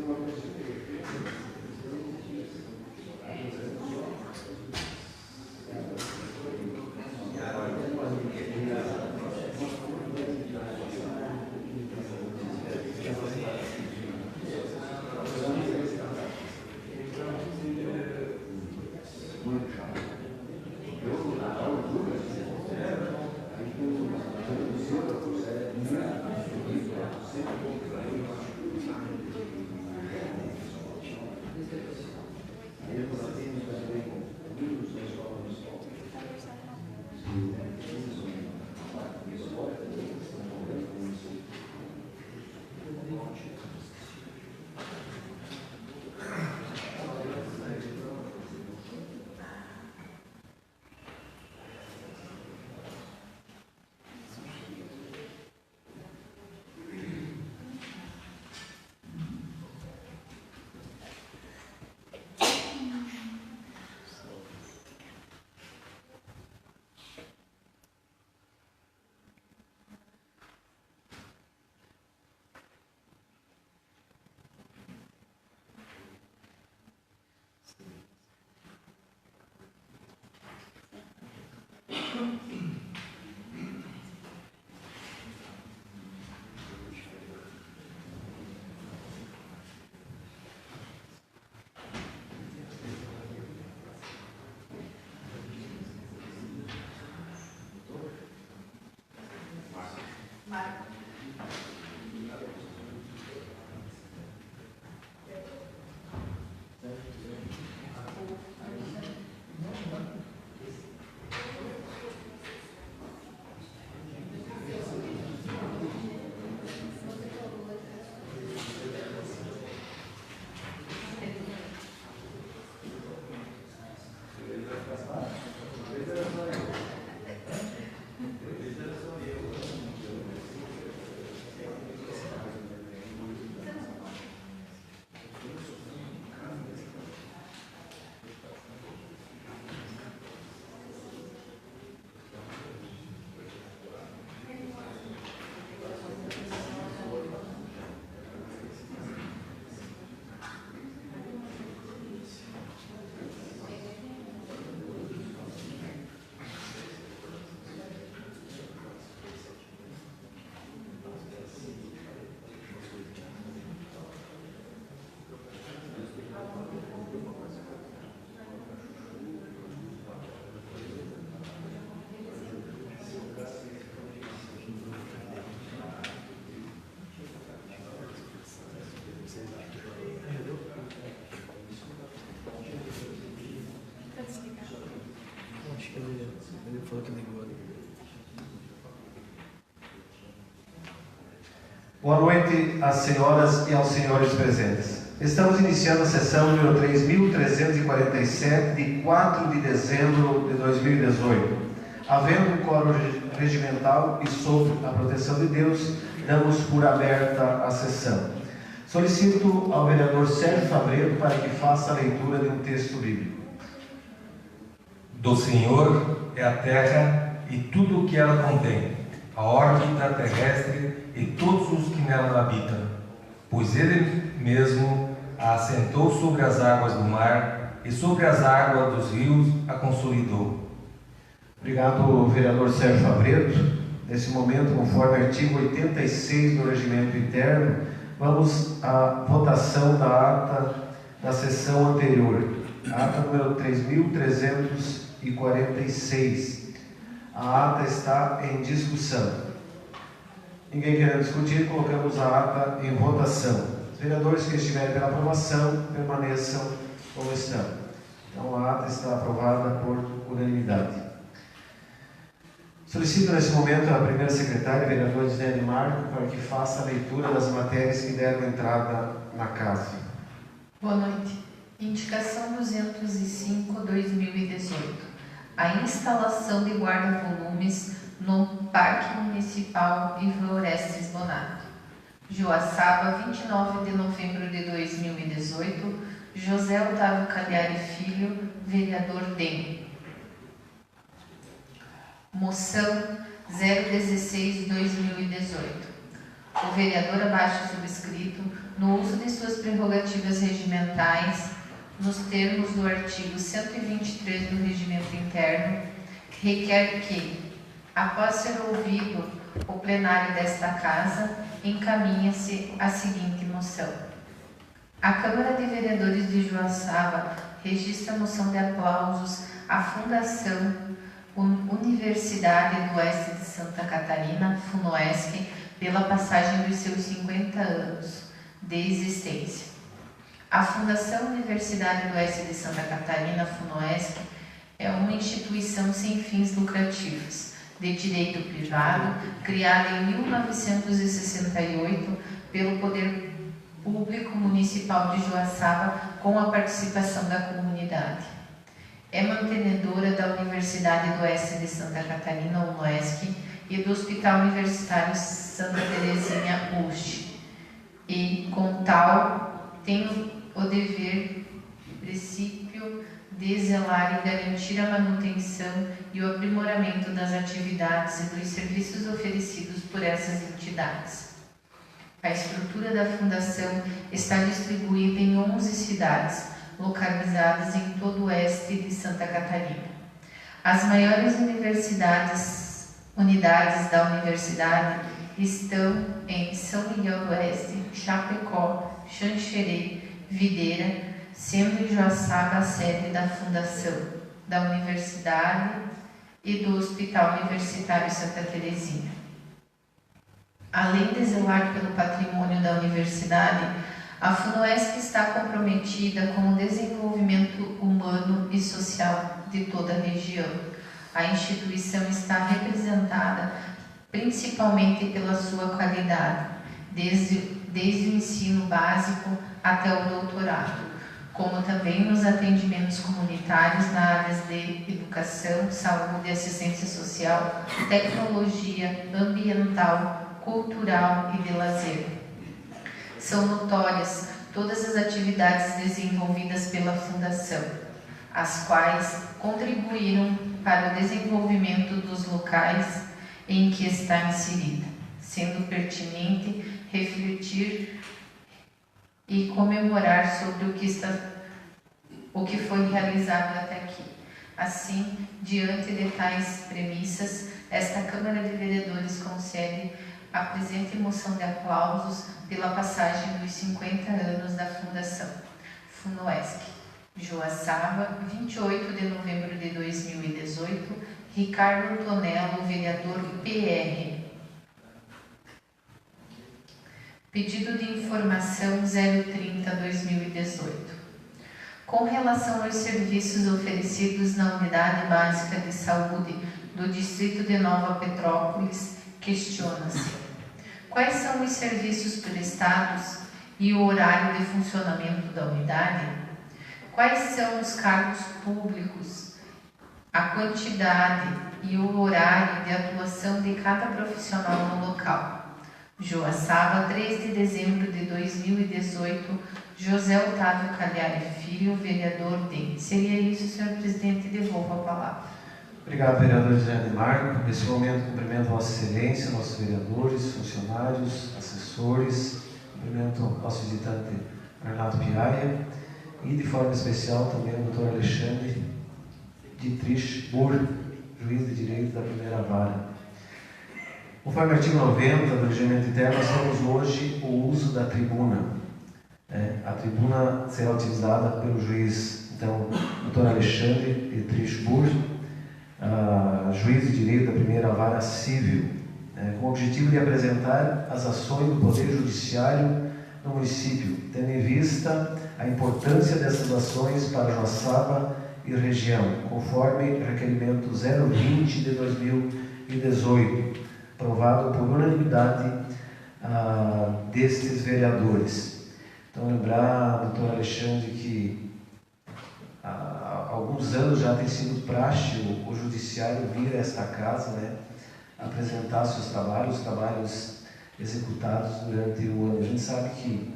Thank you. Boa noite às senhoras e aos senhores presentes. Estamos iniciando a sessão número 3.347 de 4 de dezembro de 2018. Havendo um quórum regimental e sob a proteção de Deus, damos por aberta a sessão. Solicito ao vereador Sérgio Fabreto para que faça a leitura de um texto bíblico. Do Senhor é a terra e tudo o que ela contém, a órbita terrestre e todos os que nela habitam, pois Ele mesmo a assentou sobre as águas do mar e sobre as águas dos rios a consolidou. Obrigado, vereador Sérgio Fabreto. Nesse momento, conforme o artigo 86 do Regimento Interno, vamos à votação da ata da sessão anterior, ata número 3.346. A ata está em discussão. Ninguém querendo discutir, colocamos a ata em votação. Os vereadores que estiverem pela aprovação, permaneçam como estão. Então, a ata está aprovada por unanimidade. Solicito nesse momento a primeira secretária, a vereadora Gisele Marco, para que faça a leitura das matérias que deram entrada na casa. Boa noite. Indicação 205/2018. A instalação de guarda-volumes no Parque Municipal Ivan Orestes Bonato. Joaçaba, 29 de novembro de 2018. José Otávio Cagliari Filho, vereador DEM. Moção 016/2018. O vereador abaixo subscrito, no uso de suas prerrogativas regimentais, nos termos do artigo 123 do Regimento Interno, requer que, após ser ouvido o plenário desta Casa, encaminhe-se a seguinte moção. A Câmara de Vereadores de Joaçaba registra a moção de aplausos à Fundação Universidade do Oeste de Santa Catarina, FUNOESC, pela passagem dos seus 50 anos de existência. A Fundação Universidade do Oeste de Santa Catarina, FUNOESC, é uma instituição sem fins lucrativos, de direito privado, criada em 1968 pelo Poder Público Municipal de Joaçaba, com a participação da comunidade. É mantenedora da Universidade do Oeste de Santa Catarina, UNOESC, e do Hospital Universitário Santa Terezinha, UST. E, com tal, tem o dever, princípio, de zelar e garantir a manutenção e o aprimoramento das atividades e dos serviços oferecidos por essas entidades. A estrutura da Fundação está distribuída em 11 cidades, localizadas em todo o oeste de Santa Catarina. As maiores unidades da universidade estão em São Miguel do Oeste, Chapecó, Xanxerê, Videira, sendo em Joaçaba a sede da Fundação, da Universidade e do Hospital Universitário Santa Terezinha. Além de zelar pelo patrimônio da universidade, a FUNOESC está comprometida com o desenvolvimento humano e social de toda a região. A instituição está representada principalmente pela sua qualidade, desde o ensino básico até o doutorado, como também nos atendimentos comunitários na áreas de educação, saúde, assistência social, tecnologia, ambiental, cultural e de lazer. São notórias todas as atividades desenvolvidas pela Fundação, as quais contribuíram para o desenvolvimento dos locais em que está inserida, sendo pertinente refletir e comemorar sobre o que foi realizado até aqui. Assim, diante de tais premissas, esta Câmara de Vereadores concede a presente moção de aplausos pela passagem dos 50 anos da Fundação FUNOESC. Joaçaba, 28 de novembro de 2018, Ricardo Tonello, vereador PR. Pedido de informação 030/2018. Com relação aos serviços oferecidos na Unidade Básica de Saúde do distrito de Nova Petrópolis, questiona-se: quais são os serviços prestados e o horário de funcionamento da unidade? Quais são os cargos públicos, a quantidade e o horário de atuação de cada profissional no local? Joaçaba, 3 de dezembro de 2018, José Otávio Cagliari Filho, vereador de... Seria isso, senhor presidente, devolvo a palavra. Obrigado, vereador José Marco. Nesse momento, cumprimento Vossa Excelência, nossos vereadores, funcionários, assessores, cumprimento nosso visitante Arnaldo Piaia e, de forma especial, também o doutor Alexandre Dietrich Burr, juiz de direito da primeira vara. Conforme o artigo 90 do Regimento Interno, nós temos hoje o uso da tribuna. A tribuna será utilizada pelo juiz, então, doutor Alexandre Dietrich Burr, juiz de direito da primeira vara civil, com o objetivo de apresentar as ações do Poder Judiciário no município, tendo em vista a importância dessas ações para Joaçaba e região, conforme requerimento 020 de 2018, aprovado por unanimidade destes vereadores. Então, lembrar, doutor Alexandre, que há alguns anos já tem sido praxe o judiciário vir a esta casa, apresentar seus trabalhos, os trabalhos executados durante o ano. A gente sabe que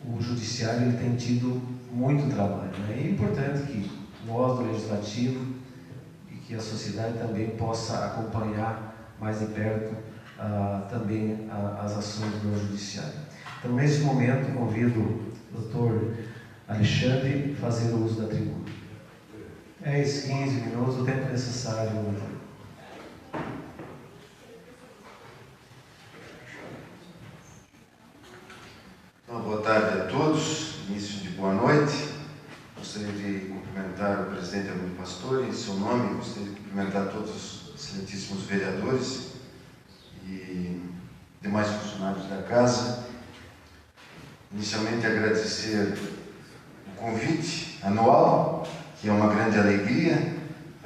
o judiciário ele tem tido muito trabalho, É importante que nós, do Legislativo, e que a sociedade também possa acompanhar mais de perto também as ações do Judiciário. Então, nesse momento, convido o doutor Alexandre a fazer o uso da tribuna. 10, 15 minutos, o tempo necessário. Então, boa tarde a todos, início de boa noite. Gostaria de cumprimentar o presidente Armando Pastor, em seu nome, gostaria de cumprimentar todos os excelentíssimos vereadores e demais funcionários da casa. Inicialmente, agradecer o convite anual, que é uma grande alegria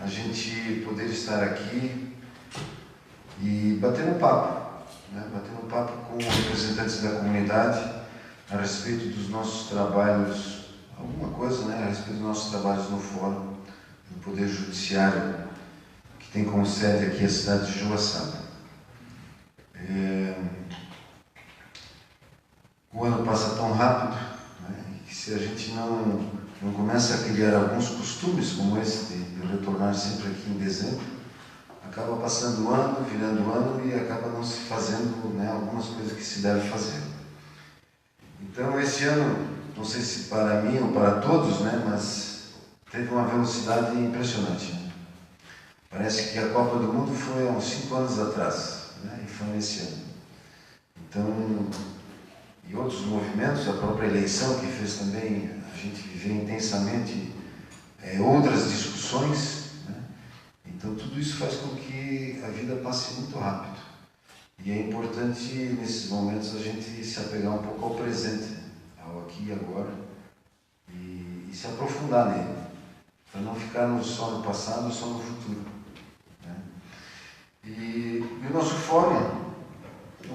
a gente poder estar aqui e bater um papo, com representantes da comunidade a respeito dos nossos trabalhos, alguma coisa, a respeito dos nossos trabalhos no Fórum do Poder Judiciário, que tem como sede aqui a cidade de Joaçaba. O ano passa tão rápido, que se a gente não começa a criar alguns costumes como esse de retornar sempre aqui em dezembro, acaba passando o ano, virando o ano e acaba não se fazendo algumas coisas que se deve fazer. Então, esse ano, não sei se para mim ou para todos, mas teve uma velocidade impressionante. Parece que a Copa do Mundo foi há uns 5 anos atrás, e foi nesse ano. Então, e outros movimentos, a própria eleição que fez também a gente viver intensamente outras discussões, Então, tudo isso faz com que a vida passe muito rápido. E é importante, nesses momentos, a gente se apegar um pouco ao presente, ao aqui e agora, e se aprofundar nele, para não ficarmos só no passado ou só no futuro. E o nosso fórum,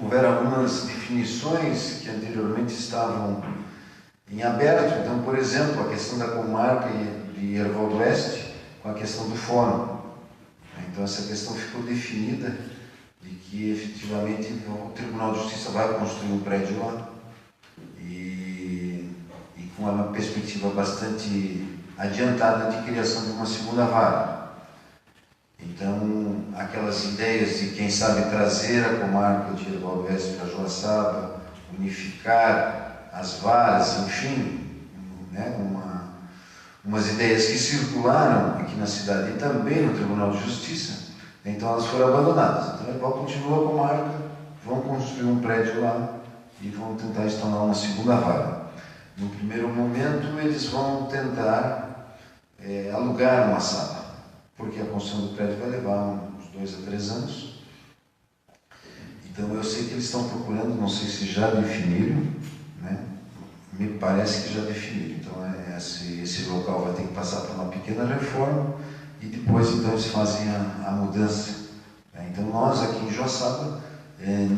houveram algumas definições que anteriormente estavam em aberto. Então, por exemplo, a questão da comarca de Erval do Oeste com a questão do fórum. Então, essa questão ficou definida de que, efetivamente, o Tribunal de Justiça vai construir um prédio lá e com uma perspectiva bastante adiantada de criação de uma segunda vara. Então, aquelas ideias de, quem sabe, trazer a comarca de Erval do Oeste para Joaçaba, unificar as varas, enfim, umas ideias que circularam aqui na cidade e também no Tribunal de Justiça, então elas foram abandonadas. Então, Erval continua a comarca, vão construir um prédio lá e vão tentar instalar uma segunda vara. No primeiro momento, eles vão tentar alugar uma sala, porque a construção do prédio vai levar uns 2 a 3 anos. Então, eu sei que eles estão procurando, não sei se já definiram, me parece que já definiram. Então, esse local vai ter que passar por uma pequena reforma e depois então eles fazem a mudança. Então nós aqui em Joaçaba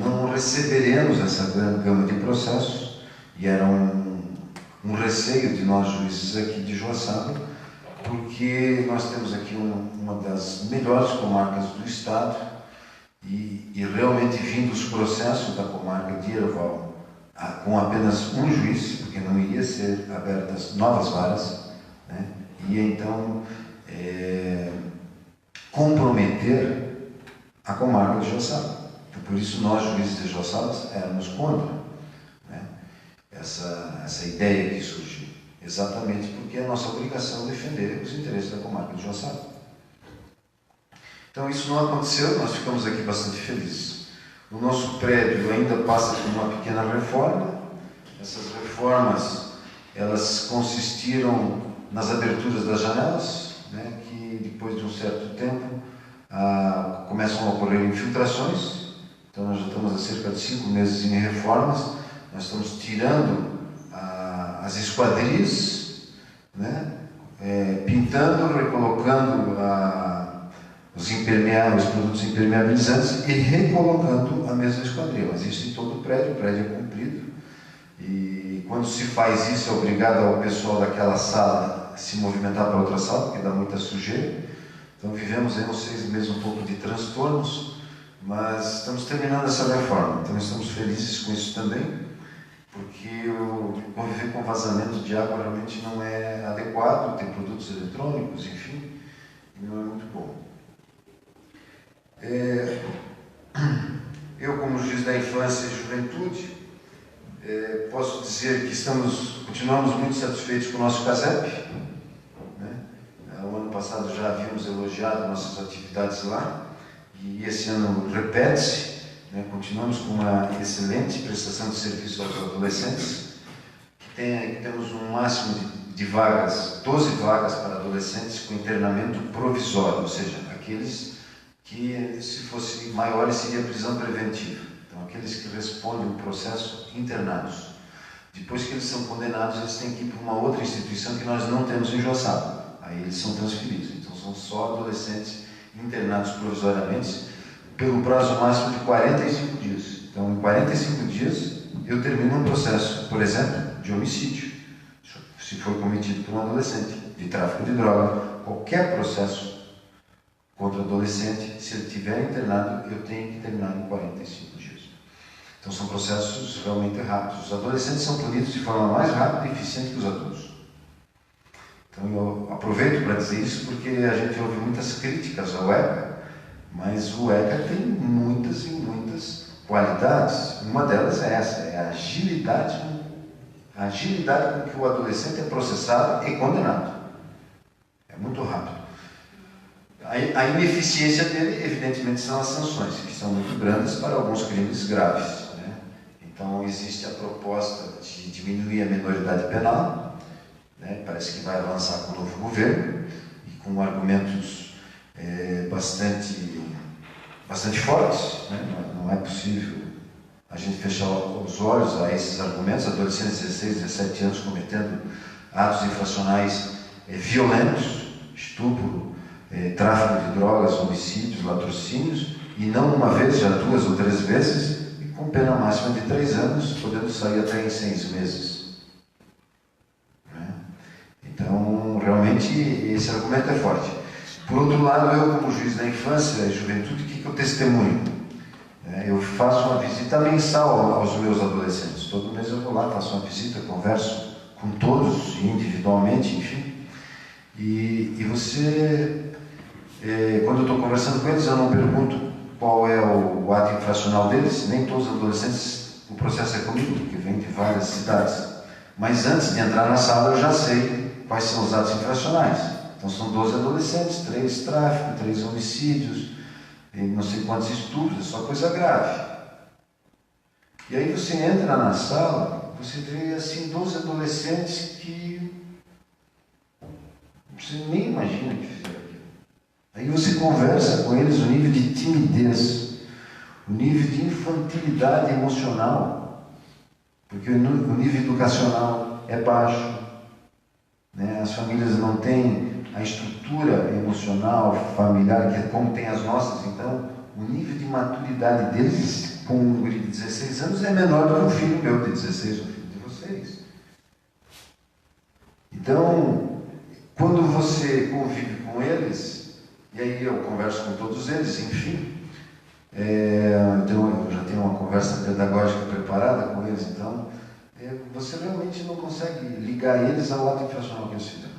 não receberemos essa gama de processos, e era um receio de nós juízes aqui de Joaçaba, porque nós temos aqui uma das melhores comarcas do estado, e realmente vindo os processos da comarca de Erval com apenas um juiz, porque não iria ser abertas novas varas, né? Ia então comprometer a comarca de Joaçaba. Então, por isso nós, juízes de Joaçaba, éramos contra, né, essa ideia que surgiu, exatamente porque é a nossa obrigação defender os interesses da comarca de Joaçaba. Então isso não aconteceu, nós ficamos aqui bastante felizes. O nosso prédio ainda passa por uma pequena reforma. Essas reformas, elas consistiram nas aberturas das janelas, né, que depois de um certo tempo começam a ocorrer infiltrações. Então nós já estamos há cerca de 5 meses em reformas. Nós estamos tirando as esquadrias, né, pintando, recolocando os produtos impermeabilizantes e recolocando a mesma esquadria. Mas isso em todo o prédio é comprido. E quando se faz isso, é obrigado ao pessoal daquela sala se movimentar para outra sala, porque dá muita sujeira. Então vivemos aí, vocês mesmo, um pouco de transtornos, mas estamos terminando essa reforma. Então estamos felizes com isso também, porque conviver com vazamento de água realmente não é adequado, tem produtos eletrônicos, enfim, e não é muito bom. Eu, como juiz da infância e juventude, posso dizer que continuamos muito satisfeitos com o nosso CASEP, né? O ano passado já havíamos elogiado nossas atividades lá, e esse ano repete-se, né? Continuamos com uma excelente prestação de serviço aos adolescentes, temos um máximo de vagas, 12 vagas para adolescentes com internamento provisório, ou seja, aqueles que, se fossem maiores, seria prisão preventiva. Então, aqueles que respondem o processo internados. Depois que eles são condenados, eles têm que ir para uma outra instituição que nós não temos em Joaçaba. Aí eles são transferidos. Então, são só adolescentes internados provisoriamente pelo prazo máximo de 45 dias. Então, em 45 dias, eu termino um processo, por exemplo, de homicídio, se for cometido por um adolescente, de tráfico de droga, qualquer processo contra o adolescente, se ele estiver internado, eu tenho que terminar em 45 dias. Então são processos realmente rápidos. Os adolescentes são punidos de forma mais rápida e eficiente que os adultos. Então eu aproveito para dizer isso porque a gente ouve muitas críticas ao ECA, mas o ECA tem muitas e muitas qualidades. Uma delas é essa, é a agilidade com que o adolescente é processado e condenado. É muito rápido. A ineficiência dele, evidentemente, são as sanções, que são muito grandes para alguns crimes graves, né? Então, existe a proposta de diminuir a menoridade penal, né? Parece que vai avançar com o novo governo, e com argumentos bastante fortes, né? Não é possível a gente fechar os olhos a esses argumentos. Adolescentes de 16, 17 anos cometendo atos infracionais violentos, estupro, tráfico de drogas, homicídios, latrocínios, e não uma vez, já 2 ou 3 vezes, e com pena máxima de 3 anos, podendo sair até em 6 meses. Né? Então, realmente, esse argumento é forte. Por outro lado, eu, como juiz da infância e juventude, o que eu testemunho? Eu faço uma visita mensal aos meus adolescentes. Todo mês eu vou lá, faço uma visita, converso com todos, individualmente, enfim. E você... quando eu estou conversando com eles, eu não pergunto qual é o ato infracional deles. Nem todos os adolescentes, o processo é comigo, porque vem de várias cidades. Mas antes de entrar na sala, eu já sei quais são os atos infracionais. Então são 12 adolescentes, 3 tráficos, 3 homicídios, não sei quantos estupros, é só coisa grave. E aí você entra na sala, você vê assim 12 adolescentes que você nem imagina que fizeram aquilo. Aí você conversa com eles, o nível de timidez, o nível de infantilidade emocional, porque o nível educacional é baixo, né? As famílias não têm a estrutura emocional, familiar, que é como tem as nossas, então o nível de maturidade deles com um guri de 16 anos é menor do que um filho meu de 16, um filho de vocês. Então, quando você convive com eles, e aí eu converso com todos eles, enfim, então eu já tenho uma conversa pedagógica preparada com eles, então você realmente não consegue ligar eles ao ato infracional que eles fizeram.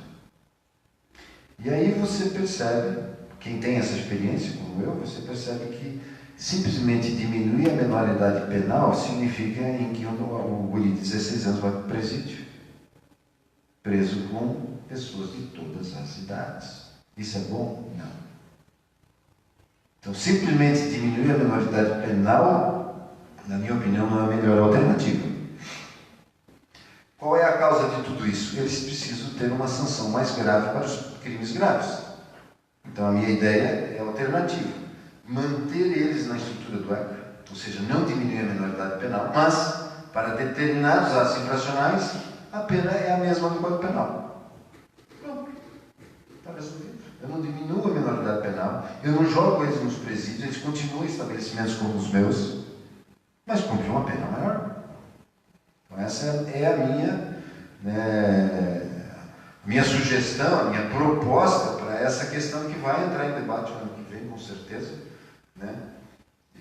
E aí você percebe, quem tem essa experiência como eu, você percebe que simplesmente diminuir a menoridade penal significa em que o guri de 16 anos vai para o presídio, preso com pessoas de todas as idades. Isso é bom? Não. Então, simplesmente diminuir a menoridade penal, na minha opinião, não é a melhor alternativa. Qual é a causa de tudo isso? Eles precisam ter uma sanção mais grave para os crimes graves. Então, a minha ideia é alternativa. Manter eles na estrutura do ECA, ou seja, não diminuir a menoridade penal, mas, para determinados atos infracionais, a pena é a mesma do Código Penal. Pronto. Está resolvido. Eu não diminuo a menoridade penal, eu não jogo eles nos presídios, eles continuam em estabelecimentos como os meus, mas cumprem uma pena maior. Então, essa é a minha sugestão, a minha proposta para essa questão que vai entrar em debate no ano que vem, com certeza, né?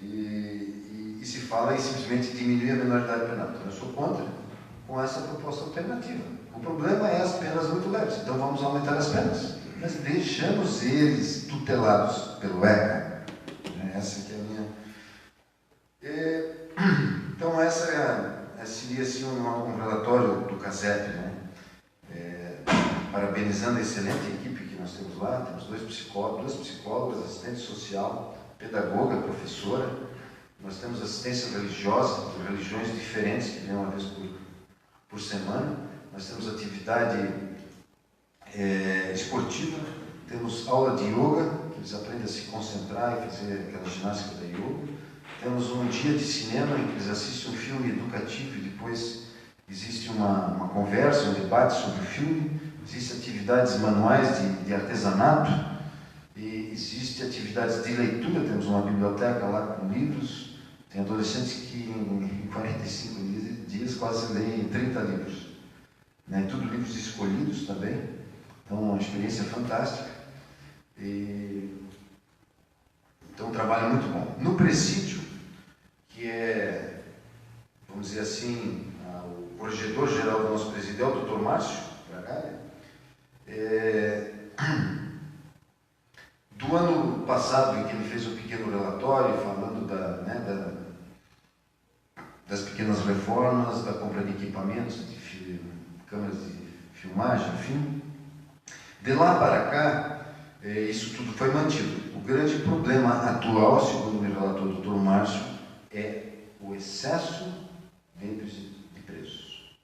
E se fala em simplesmente diminuir a menoridade penal. Então, eu sou contra com essa proposta alternativa. O problema é as penas muito leves, então vamos aumentar as penas. Mas deixamos eles tutelados pelo ECA. Essa que é a minha... Então, essa seria assim, um relatório do CASEP, né? Parabenizando a excelente equipe que nós temos lá. Temos duas psicólogas, assistente social, pedagoga, professora. Nós temos assistência religiosa, de religiões diferentes, que vem uma vez por semana. Nós temos atividade esportiva, temos aula de yoga, que eles aprendem a se concentrar e fazer aquela ginástica da yoga. Temos um dia de cinema em que eles assistem um filme educativo e depois existe uma conversa, um debate sobre o filme. Existem atividades manuais de artesanato e existem atividades de leitura. Temos uma biblioteca lá com livros. Tem adolescentes que em 45 dias quase leem 30 livros. Né? Tudo livros escolhidos também. Então, uma experiência fantástica. Então, um trabalho muito bom. No presídio, que é, vamos dizer assim, o corregedor-geral do nosso presídio é o Dr. Márcio Bragalha. Do ano passado, em que ele fez um pequeno relatório falando das pequenas reformas, da compra de equipamentos, de câmeras de filmagem, enfim. De lá para cá, isso tudo foi mantido. O grande problema atual, segundo me relatou o Dr. Márcio, é o excesso de presos.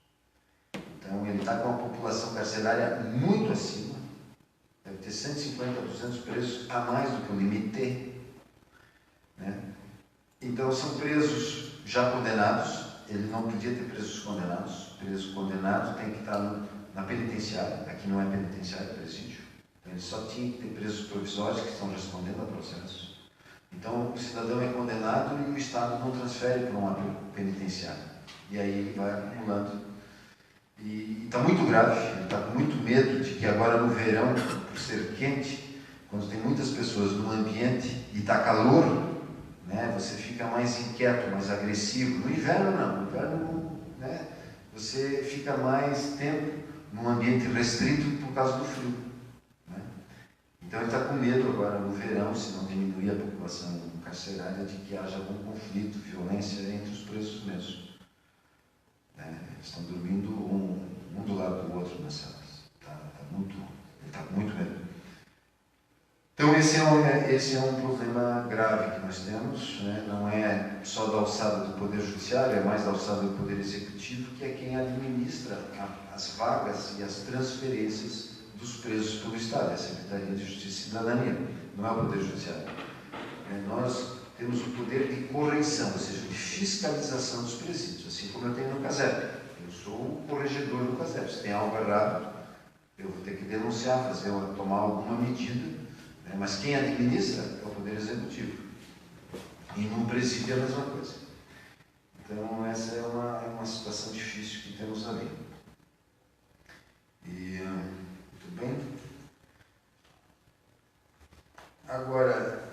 Então, ele está com uma população carcerária muito acima, deve ter 150 a 200 presos a mais do que o limite, né? Então, são presos já condenados. Ele não podia ter presos condenados. Preso condenado tem que estar na penitenciária. Aqui não é penitenciária, é presídio. Então, ele só tinha que ter presos provisórios que estão respondendo a processo. Então, o cidadão é condenado e o Estado não transfere para uma penitenciária. E aí ele vai acumulando. E está muito grave, ele está com muito medo de que agora no verão, por ser quente, quando tem muitas pessoas no ambiente e está calor, né, você fica mais inquieto, mais agressivo. No inverno não, no inverno, né, você fica mais tempo num ambiente restrito por causa do frio. Né? Então ele está com medo agora no verão, se não diminuir a população carcerária, de que haja algum conflito, violência entre os presos mesmo. Eles estão dormindo um do lado do outro nas celas. Ele está com muito medo. Então esse é um problema grave que nós temos, né? Não é só da alçada do Poder Judiciário, é mais da alçada do Poder Executivo, que é quem administra as vagas e as transferências dos presos pelo Estado, é a Secretaria de Justiça e Cidadania, não é o Poder Judiciário. Nós temos o poder de correição, ou seja, de fiscalização dos presídios, assim como eu tenho no CASEP. Eu sou o corregedor do CASEP. Se tem algo errado, eu vou ter que denunciar, tomar alguma medida, né? Mas quem administra é o Poder Executivo. E num presídio é a mesma coisa. Então, essa é uma situação difícil que temos ali. E, muito bem. Agora,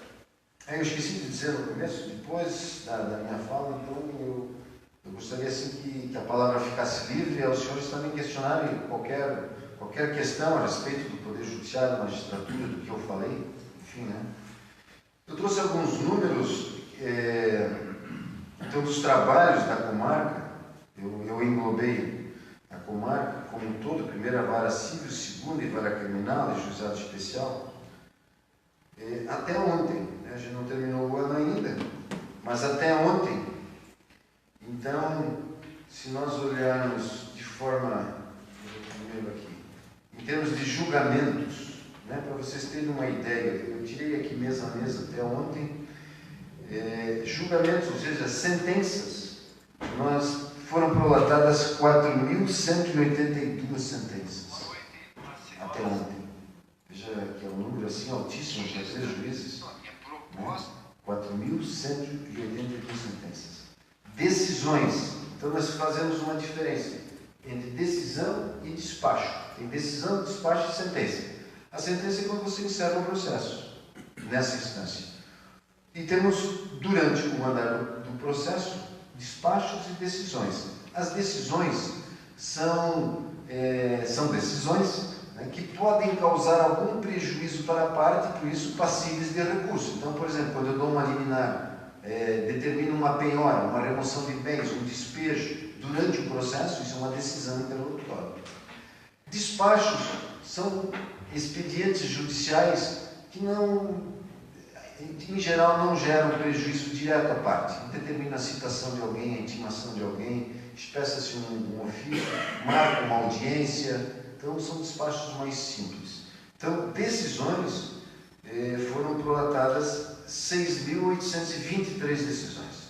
eu esqueci de dizer no começo, depois da minha fala, então eu gostaria assim que a palavra ficasse livre aos senhores também questionarem qualquer questão a respeito do Poder Judiciário, da magistratura, do que eu falei, enfim, né? Eu trouxe alguns números, então, dos trabalhos da comarca. Eu englobei a comarca como um todo, primeira vara civil, segunda e vara criminal e juizado especial. Até ontem, né? A gente não terminou o ano ainda, mas até ontem. Então, se nós olharmos de forma, primeiro aqui, em termos de julgamentos, né? Para vocês terem uma ideia, eu tirei aqui mês a mês até ontem, julgamentos, ou seja, sentenças, foram prolatadas 4.182 sentenças até ontem. Veja que é um número assim altíssimo para 3 juízes, né? 4.182 sentenças. Decisões. Então nós fazemos uma diferença entre decisão e despacho. Tem decisão, despacho e sentença. A sentença é quando você encerra o processo, nessa instância. E temos, durante o andar do processo, despachos e decisões. As decisões são decisões, né, que podem causar algum prejuízo para a parte, por isso passíveis de recurso. Então, por exemplo, quando eu dou uma liminar, determino uma penhora, uma remoção de bens, um despejo, durante o processo, isso é uma decisão interlocutória. Despachos são expedientes judiciais que em geral não geram prejuízo direto à parte. Determina a citação de alguém, a intimação de alguém, expressa-se um ofício, marca uma audiência. Então, são despachos mais simples. Então, decisões, foram prolatadas 6.823 decisões.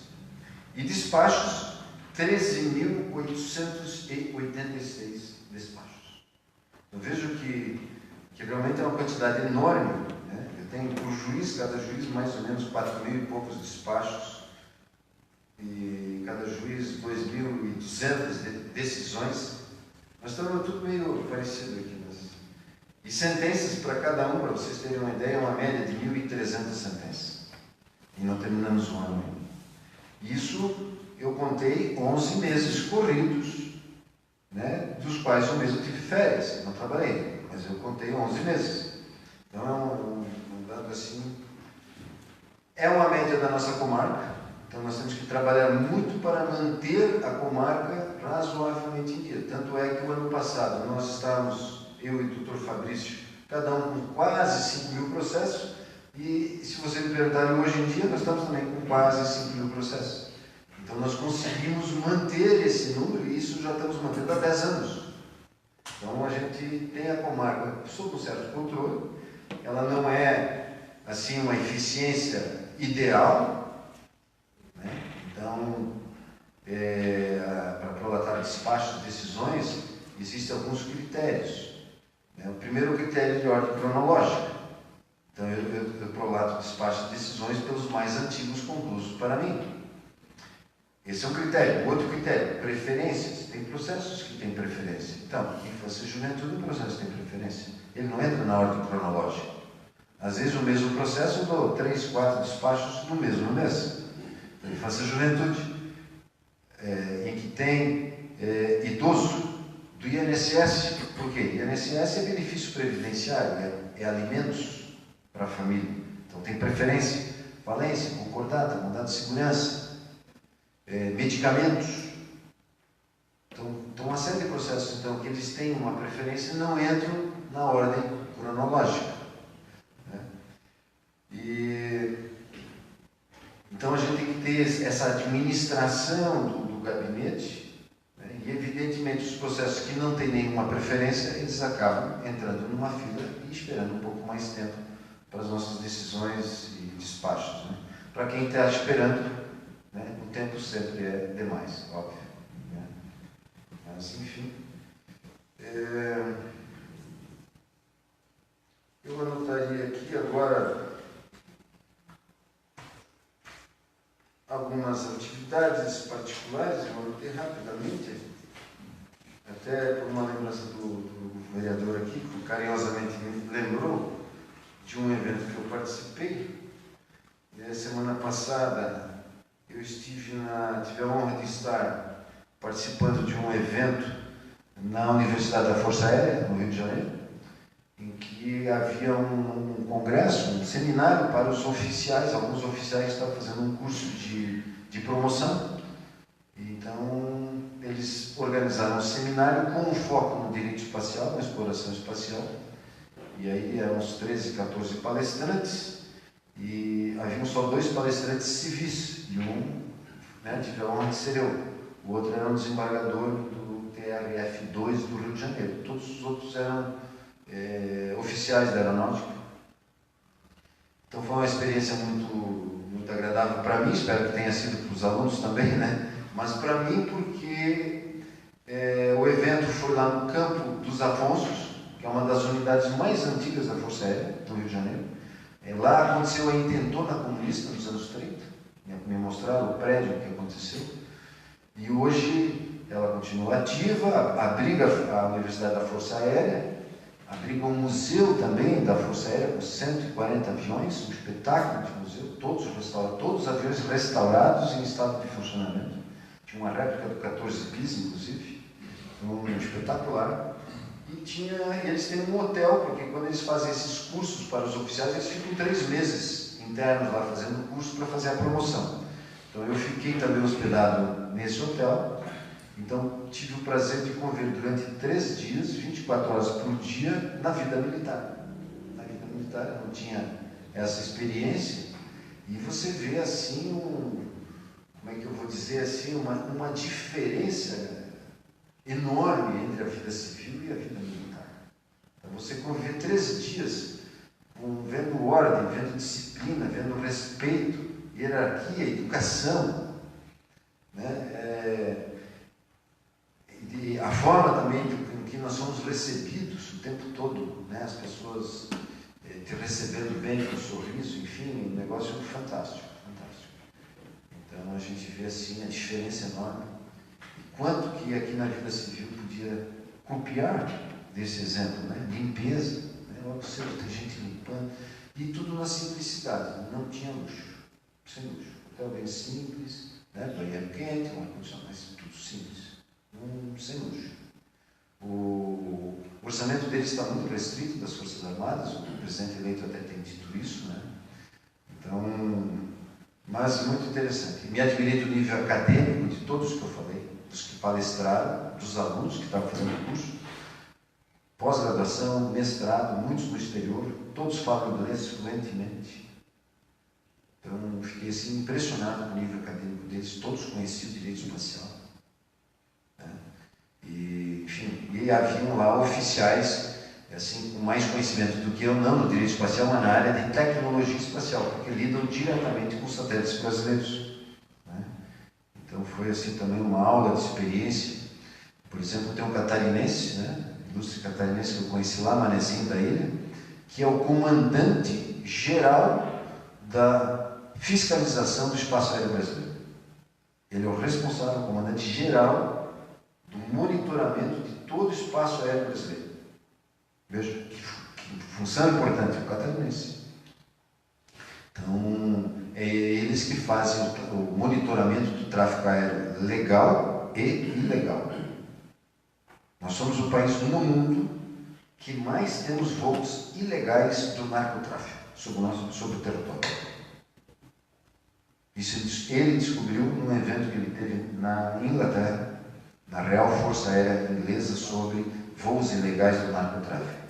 E despachos, 13.886 despachos. Eu vejo que realmente é uma quantidade enorme, né? Eu tenho por juiz, cada juiz, mais ou menos 4.000 e poucos despachos, e cada juiz 2.200 decisões. Nós estamos tudo meio parecido aqui. E sentenças para cada um, para vocês terem uma ideia, é uma média de 1.300 sentenças. E não terminamos o ano ainda. Isso eu contei 11 meses corridos, né, dos quais um mês eu tive férias, não trabalhei, mas eu contei 11 meses. Então é um dado assim. É uma média da nossa comarca, então nós temos que trabalhar muito para manter a comarca razoavelmente em dia. Tanto é que o ano passado nós estávamos, eu e o doutor Fabrício, cada um com quase 5.000 processos, e se você me perguntar, hoje em dia nós estamos também com quase 5.000 processos. Então nós conseguimos manter esse número, e isso já estamos mantendo há 10 anos. Então a gente tem a comarca sob um certo controle, ela não é assim uma eficiência ideal, né? Então, para prolatar despachos de decisões, existem alguns critérios. O primeiro critério é de ordem cronológica. Então, eu prolato despacho de decisões pelos mais antigos conclusos para mim. Esse é um critério. Outro critério, preferências. Tem processos que têm preferência. Então, infância e juventude, o processo tem preferência. Ele não entra na ordem cronológica. Às vezes, o mesmo processo, eu dou 3, 4 despachos no mesmo mês. Então, infância e juventude, em que tem idoso do INSS. Por quê? INSS é benefício previdenciário, é alimentos para a família. Então, tem preferência, falência, concordata, mandado de segurança, medicamentos. Então, uma série de processos então, que eles têm uma preferência não entram na ordem cronológica. Né? Então, a gente tem que ter essa administração do gabinete, né? E, evidentemente, os processos que não têm nenhuma preferência, eles acabam entrando numa fila e esperando um pouco mais tempo para as nossas decisões e despachos. Né? Para quem está esperando, né, o tempo sempre é demais, óbvio. Né? Mas, enfim. Eu anotaria aqui agora algumas atividades particulares, eu anotei rapidamente, até por uma lembrança do vereador aqui, que carinhosamente me lembrou de um evento que eu participei. Semana passada eu tive a honra de estar participando de um evento na Universidade da Força Aérea, no Rio de Janeiro, em que havia um congresso, um seminário para os oficiais. Alguns oficiais estavam fazendo um curso de promoção. Então, eles organizaram um seminário com um foco no direito espacial, na exploração espacial. E aí eram uns 13, 14 palestrantes, e haviam só 2 palestrantes civis, e um tive a honra de ser eu. O outro era um desembargador do TRF-2 do Rio de Janeiro. Todos os outros eram oficiais da aeronáutica. Então foi uma experiência muito agradável para mim, espero que tenha sido para os alunos também, né? Mas para mim porque o evento foi lá no Campo dos Afonsos, que é uma das unidades mais antigas da Força Aérea do Rio de Janeiro. Lá aconteceu a intentona comunista nos anos 30, me mostraram o prédio que aconteceu, e hoje ela continua ativa, abriga a Universidade da Força Aérea, abriga um museu também da Força Aérea com 140 aviões, um espetáculo de museu, todos os aviões restaurados em estado de funcionamento. Tinha uma réplica do 14 bis, inclusive, um espetacular. E eles têm um hotel, porque quando eles fazem esses cursos para os oficiais, eles ficam 3 meses internos lá fazendo o curso para fazer a promoção. Então eu fiquei também hospedado nesse hotel. Então tive o prazer de conviver durante 3 dias, 24 horas por dia, na vida militar. Na vida militar eu não tinha essa experiência, e você vê assim, como é que eu vou dizer assim, uma diferença enorme entre a vida civil e a vida militar. Então você conviver 3 dias vendo ordem, vendo disciplina, vendo respeito, hierarquia, educação, né? E a forma também em que nós somos recebidos o tempo todo, né? As pessoas te recebendo bem, com um sorriso, enfim, um negócio fantástico, fantástico. Então a gente vê assim a diferença enorme. Quanto que aqui na vida civil podia copiar desse exemplo, né? Limpeza, né? Logo cedo tem gente limpando, e tudo na simplicidade, não tinha luxo, sem luxo. Hotel bem simples, né? Banheiro quente, um ar-condicionado, mas tudo simples, sem luxo. O orçamento deles está muito restrito, das Forças Armadas, o presidente eleito até tem dito isso, né? Então, mas muito interessante. Me admirei do nível acadêmico de todos que eu falei, dos que palestraram, dos alunos que estavam fazendo o curso, pós-graduação, mestrado, muitos no exterior, todos falam inglês fluentemente. Então, fiquei assim impressionado com o nível acadêmico deles, todos conheciam o direito espacial. Né? E, enfim, e haviam lá oficiais assim, com mais conhecimento do que eu, não no direito espacial, mas na área de tecnologia espacial, porque lidam diretamente com satélites brasileiros. Né? Então foi assim também uma aula de experiência. Por exemplo, tem um catarinense, né, ilustre catarinense que eu conheci lá, Manezinho da Ilha, que é o comandante geral da fiscalização do espaço aéreo brasileiro. Ele é o responsável, o comandante geral do monitoramento de todo o espaço aéreo brasileiro. Veja que função importante o catarinense. Então, é eles que fazem o monitoramento do tráfego aéreo legal e ilegal. Nós somos o país no mundo que mais temos voos ilegais do narcotráfico sobre o território. Isso ele descobriu num evento que ele teve na Inglaterra, na Real Força Aérea Inglesa, sobre voos ilegais do narcotráfico.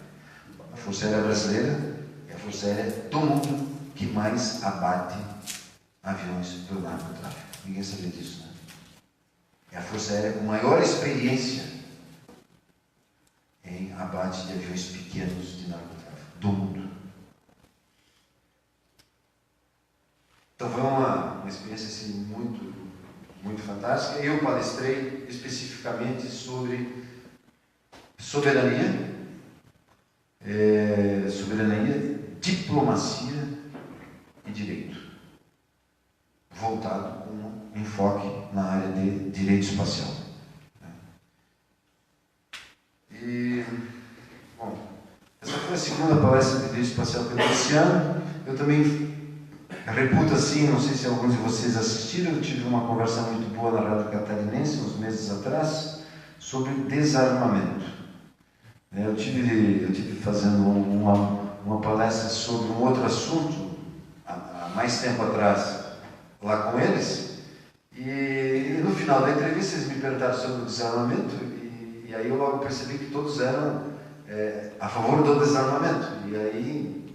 A Força Aérea Brasileira é a Força Aérea do mundo que mais abate aviões do narcotráfico. Ninguém sabia disso, né? É a Força Aérea com maior experiência em abate de aviões pequenos de narcotráfico do mundo. Então foi uma experiência assim, muito fantástica. Eu palestrei especificamente sobre soberania, soberania, diplomacia e direito, voltado com um enfoque na área de direito espacial. E, bom, essa foi a segunda palestra de direito espacial que eu dei esse ano. Eu também reputo assim, não sei se alguns de vocês assistiram, eu tive uma conversa muito boa na Rádio Catarinense, uns meses atrás, sobre desarmamento. Eu tive fazendo uma palestra sobre um outro assunto, há mais tempo atrás, lá com eles, e no final da entrevista eles me perguntaram sobre o desarmamento, e aí eu logo percebi que todos eram a favor do desarmamento. E aí,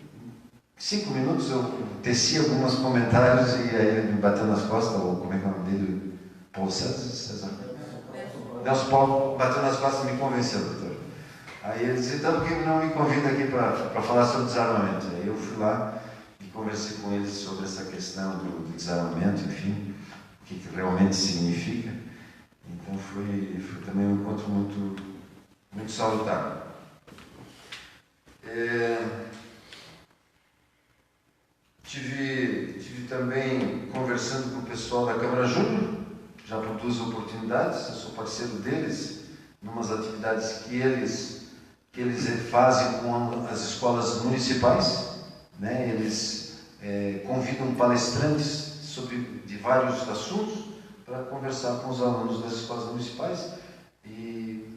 em 5 minutos, eu teci alguns comentários, e aí ele me bateu nas costas, ou como é que é o nome dele? Paulo César? Nelson Paulo bateu nas costas e me convenceu, doutor. Aí ele disse, então por que não me convida aqui para falar sobre desarmamento? Aí eu fui lá e conversei com eles sobre essa questão do desarmamento, enfim, o que realmente significa. Então foi também um encontro muito salutar. Tive também conversando com o pessoal da Câmara Júnior, já por 2 oportunidades. Eu sou parceiro deles em umas atividades que eles fazem com as escolas municipais, né? Eles convidam palestrantes de vários assuntos para conversar com os alunos das escolas municipais, e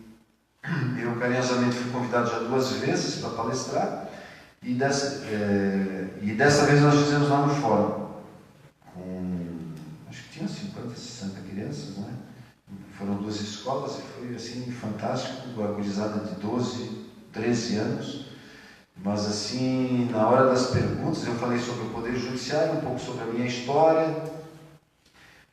eu carinhosamente fui convidado já 2 vezes para palestrar, e dessa vez nós fizemos lá no fórum, acho que tinha 50, 60 crianças, né? Foram 2 escolas e foi assim fantástico, a gurizada de 12, 13 anos, mas assim, na hora das perguntas eu falei sobre o Poder Judiciário, um pouco sobre a minha história,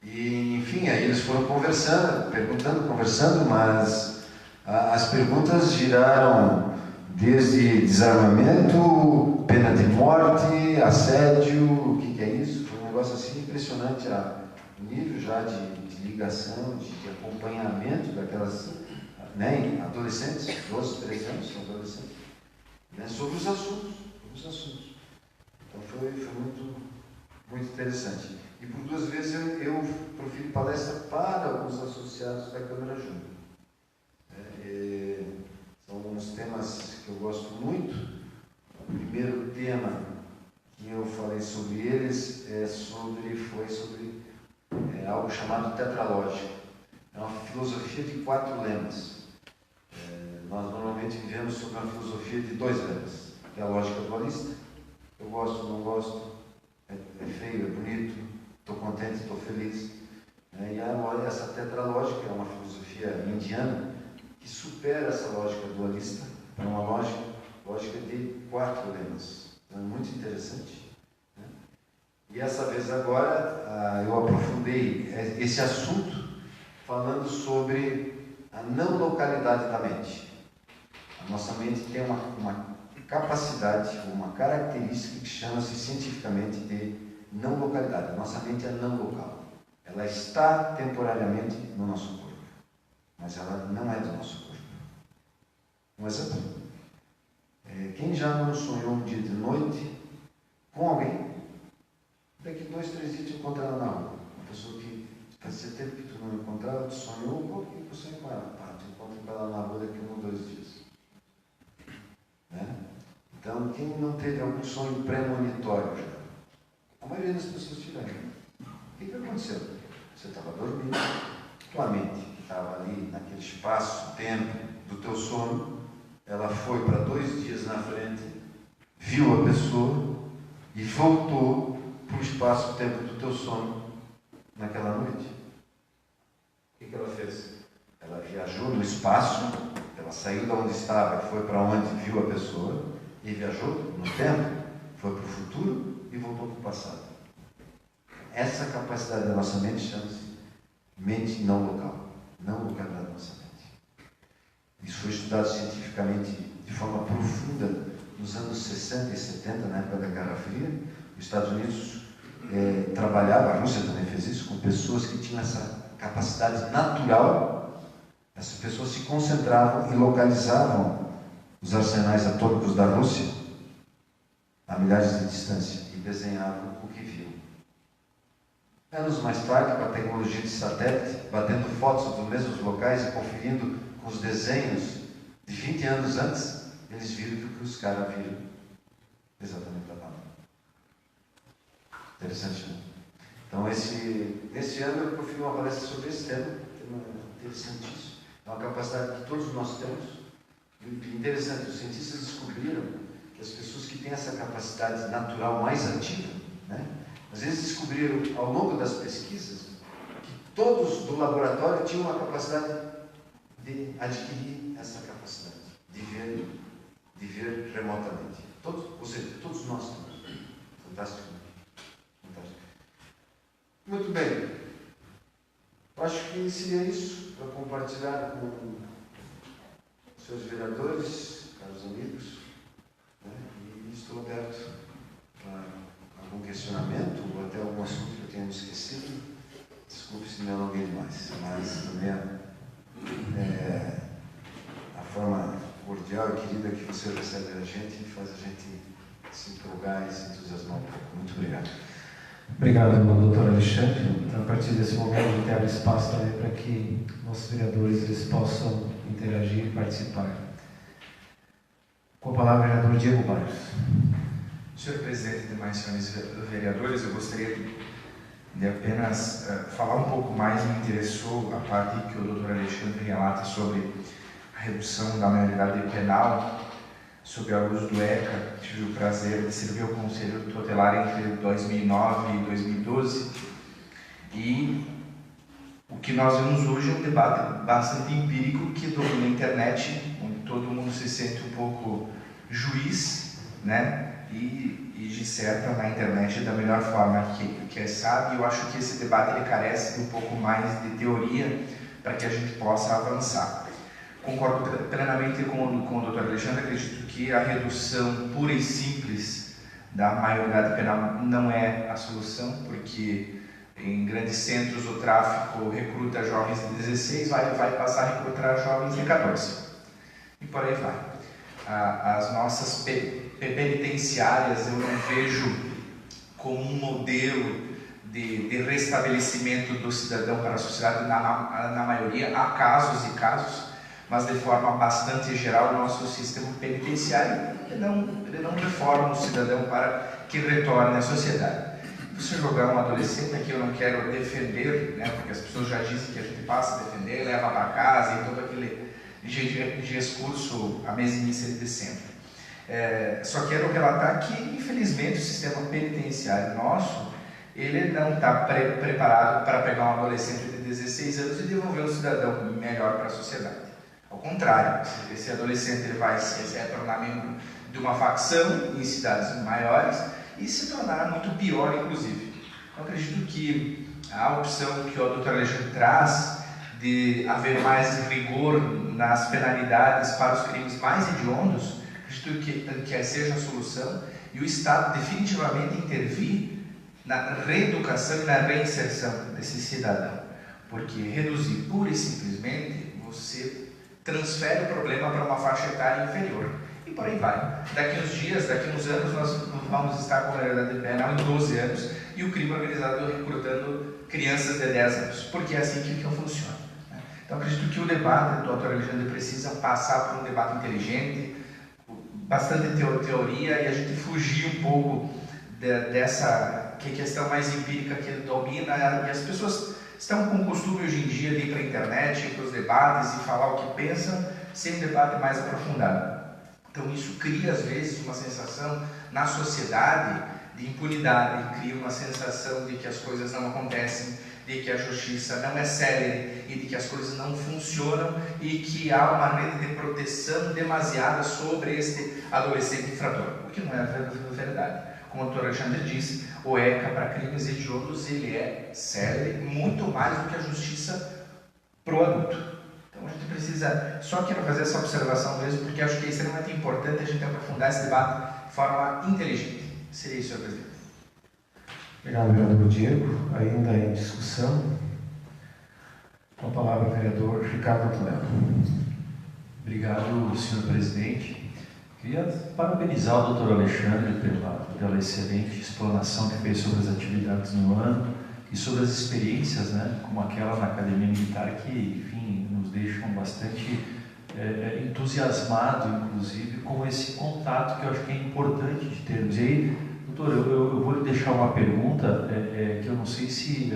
e enfim, aí eles foram conversando, mas as perguntas giraram desde desarmamento, pena de morte, assédio, o que é isso? Foi um negócio assim impressionante, o nível já de ligação, de acompanhamento daquelas, né, adolescentes, 12, 13 anos, são adolescentes, né, sobre os assuntos. Então foi muito interessante. E por 2 vezes eu proferi palestra para alguns associados da Câmara Júnior. São uns temas que eu gosto muito. O primeiro tema que eu falei sobre eles foi sobre algo chamado tetralógica. É uma filosofia de 4 lemas. Nós normalmente vivemos sobre uma filosofia de 2 lemas, que é a lógica dualista. Eu gosto, não gosto, é feio, é bonito, estou contente, estou feliz. E essa tetralógica é uma filosofia indiana que supera essa lógica dualista para uma lógica de 4 lemas. Então, é muito interessante. E essa vez agora eu aprofundei esse assunto falando sobre a não localidade da mente. A nossa mente tem uma capacidade, uma característica que chama-se cientificamente de não localidade. A nossa mente é não local. Ela está temporariamente no nosso corpo, mas ela não é do nosso corpo. Um exemplo. Quem já não sonhou um dia de noite com alguém, daqui 2, 3 dias te encontra ela na rua. Uma pessoa que fazia tempo que tu não encontrava, tu sonhou, por que tu sonhou com ela? Tu encontra ela na rua daqui 1 ou 2 dias. Né? Então, quem não teve algum sonho premonitório já? A maioria das pessoas tiveram. O que aconteceu? Você estava dormindo, tua mente, que estava ali naquele espaço-tempo do teu sono, ela foi para 2 dias na frente, viu a pessoa e voltou para o espaço-tempo do teu sono naquela noite. O que ela fez? Ela viajou no espaço, ela saiu de onde estava e foi para onde viu a pessoa, e viajou no tempo, foi para o futuro e voltou para o passado. Essa capacidade da nossa mente chama-se mente não local, não localidade da nossa mente. Isso foi estudado cientificamente de forma profunda nos anos 60 e 70, na época da Guerra Fria. Os Estados Unidos trabalhava, a Rússia também fez isso, com pessoas que tinham essa capacidade natural. Essas pessoas se concentravam e localizavam os arsenais atômicos da Rússia a milhares de distância e desenhavam o que viam. Anos mais tarde, com a tecnologia de satélite, batendo fotos dos mesmos locais e conferindo com os desenhos de 20 anos antes, eles viram que o que os caras viram exatamente estava lá. Interessante, né? Então, esse ano eu profiro uma palestra sobre esse tema interessantíssimo. É uma capacidade que todos nós temos. E interessante, os cientistas descobriram que as pessoas que têm essa capacidade natural mais ativa, né, às vezes descobriram ao longo das pesquisas que todos do laboratório tinham uma capacidade de adquirir essa capacidade, de ver remotamente. Todos, ou seja, todos nós temos. Fantástico. Fantástico. Muito bem. Eu acho que seria isso para compartilhar com seus vereadores, caros amigos, né? E estou aberto para algum questionamento ou até algum assunto que eu tenha me esquecido. Desculpe se me alonguei demais, mas também a forma cordial e querida que você recebe a gente faz a gente se empolgar e se entusiasmar um pouco. Muito obrigado. Obrigado, doutor Alexandre. Então, a partir desse momento, a gente abre espaço também para que nossos vereadores eles possam interagir e participar. Com a palavra, o vereador Diego Barros. Senhor presidente e demais senhores vereadores, eu gostaria de apenas falar um pouco mais. Me interessou a parte que o doutor Alexandre relata sobre a redução da maioridade penal, sob a luz do ECA. Tive o prazer de servir ao Conselho Tutelar entre 2009 e 2012, e o que nós vemos hoje é um debate bastante empírico que domina a internet, onde todo mundo se sente um pouco juiz, né? E disserta na internet da melhor forma que sabe. Eu acho que esse debate ele carece de um pouco mais de teoria para que a gente possa avançar. Concordo plenamente com o Dr. Alexandre. Acredito que a redução pura e simples da maioridade penal não é a solução, porque em grandes centros o tráfico recruta jovens de 16, vai passar a recrutar jovens de 14 e por aí vai. As nossas penitenciárias eu não vejo como um modelo de restabelecimento do cidadão para a sociedade. Na maioria há casos e casos, mas de forma bastante geral o nosso sistema penitenciário ele não reforma o cidadão para que retorne à sociedade. Você jogar um adolescente, aqui eu não quero defender, né, porque as pessoas já dizem que a gente passa a defender, leva para casa e todo aquele discurso, a mesmice de sempre. Só quero relatar que, infelizmente, o sistema penitenciário nosso, ele não está preparado para pegar um adolescente de 16 anos e devolver um cidadão melhor para a sociedade. Ao contrário, esse adolescente ele vai se tornar membro de uma facção em cidades maiores e se tornar muito pior, inclusive. Eu acredito que a opção que o Dr. Alexandre traz de haver mais rigor nas penalidades para os crimes mais hediondos, acredito que seja a solução, e o Estado definitivamente intervir na reeducação e na reinserção desse cidadão, porque reduzir pura e simplesmente você transfere o problema para uma faixa etária inferior. E por aí vai. Daqui uns dias, daqui uns anos, nós vamos estar com a maioridade penal em 12 anos e o crime organizado recrutando crianças de 10 anos, porque é assim que funciona. Então, acredito que o debate do Dr. Alexandre precisa passar por um debate inteligente, bastante teoria, e a gente fugir um pouco dessa questão mais empírica que ele domina. E as pessoas estão com o costume hoje em dia de ir para a internet, ir para os debates e falar o que pensam, sem um debate mais aprofundado. Então isso cria às vezes uma sensação na sociedade de impunidade, cria uma sensação de que as coisas não acontecem, de que a justiça não é séria e de que as coisas não funcionam e que há uma rede de proteção demasiada sobre este adolescente infrator, o que não é verdade. Como o Dr. Alexandre disse, o ECA para crimes hediondos ele é sério, muito mais do que a justiça pro adulto. Então a gente precisa, só quero fazer essa observação mesmo, porque acho que é extremamente importante a gente aprofundar esse debate de forma inteligente. Seria isso, senhor presidente. Obrigado, vereador Diego. Ainda em discussão, com a palavra o vereador Ricardo Antonello. Obrigado, senhor presidente. Queria parabenizar o Dr. Alexandre pela excelente explanação que fez sobre as atividades no ano e sobre as experiências, né, como aquela na Academia Militar, que, enfim, nos deixam bastante entusiasmados, inclusive, com esse contato que eu acho que é importante de termos. E aí, doutor, eu vou lhe deixar uma pergunta que eu não sei se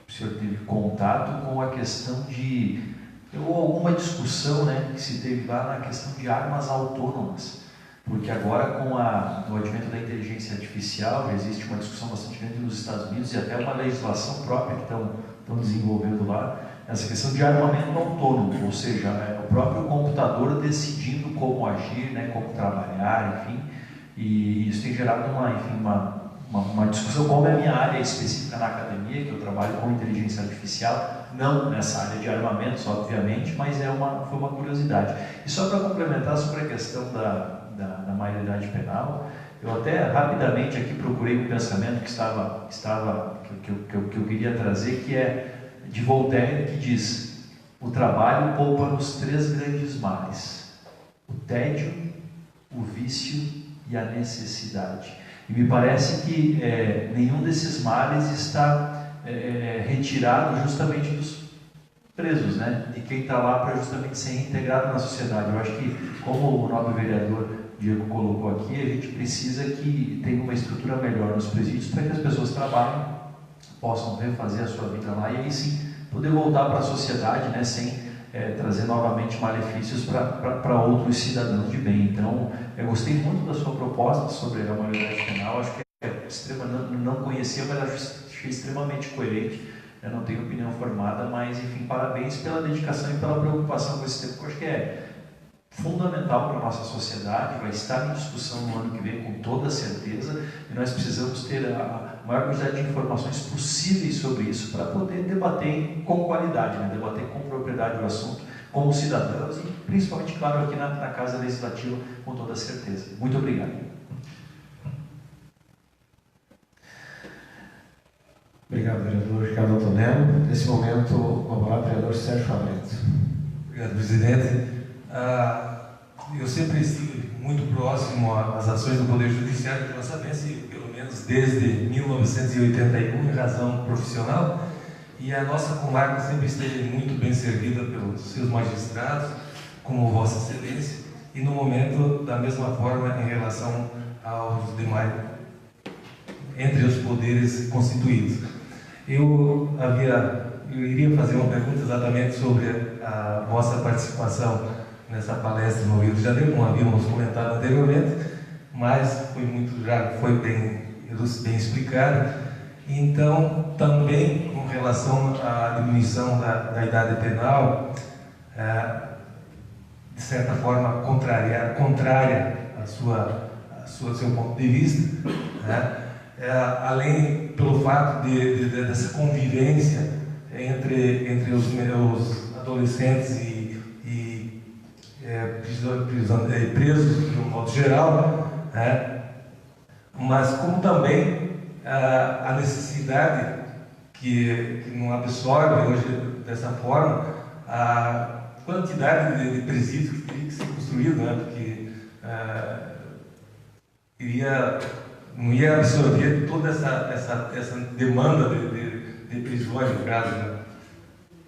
o senhor teve contato com a questão de ou alguma discussão, né, que se teve lá na questão de armas autônomas, porque agora com o advento da inteligência artificial já existe uma discussão bastante grande nos Estados Unidos e até uma legislação própria que estão desenvolvendo lá, essa questão de armamento autônomo, ou seja, o próprio computador decidindo como agir, né, como trabalhar, enfim, e isso tem gerado uma discussão, como é a minha área específica na academia, que eu trabalho com inteligência artificial, não nessa área de armamentos, obviamente, mas foi uma curiosidade. E só para complementar sobre a questão da maioridade penal, eu até rapidamente aqui procurei um pensamento que eu queria trazer, que é de Voltaire, que diz: o trabalho poupa-nos 3 grandes males: o tédio, o vício e a necessidade. E me parece que nenhum desses males está retirado justamente dos presos, né? De quem está lá para justamente ser integrado na sociedade. Eu acho que, como o nobre vereador Diego colocou aqui, a gente precisa que tenha uma estrutura melhor nos presídios para que as pessoas trabalhem, possam refazer a sua vida lá e aí sim poder voltar para a sociedade, né? Sem trazer novamente malefícios para outros cidadãos de bem. Então, eu gostei muito da sua proposta sobre a maioridade penal, acho que não conhecia, mas achei extremamente coerente. Eu não tenho opinião formada, mas, enfim, parabéns pela dedicação e pela preocupação com esse tema, que eu acho que é fundamental para a nossa sociedade, vai estar em discussão no ano que vem com toda certeza, e nós precisamos ter a maior quantidade de informações possíveis sobre isso para poder debater com qualidade, né? Debater com propriedade o assunto, como cidadãos e principalmente, claro, aqui na Casa Legislativa, com toda certeza. Muito obrigado. Obrigado, vereador Ricardo Antonello. Nesse momento, com a palavra, vereador Sérgio Fabreto. Obrigado, presidente. Eu sempre estive muito próximo às ações do Poder Judiciário de Nossa Bênção, pelo menos desde 1981, em razão profissional, e a nossa comarca sempre esteve muito bem servida pelos seus magistrados, como Vossa Excelência, e no momento, da mesma forma, em relação aos demais, entre os poderes constituídos. Eu iria fazer uma pergunta exatamente sobre a vossa participação nessa palestra no Rio de Janeiro, como havíamos comentado anteriormente, mas foi bem explicado. Então, também com relação à diminuição da idade penal, de certa forma contrária ao seu ponto de vista, né? Além pelo fato dessa convivência entre os adolescentes e presos de um modo geral, né? Mas como também a necessidade que não absorve hoje dessa forma a quantidade de presídios que teria que ser construído, né? Porque não ia absorver toda essa demanda de prisões, no caso, né?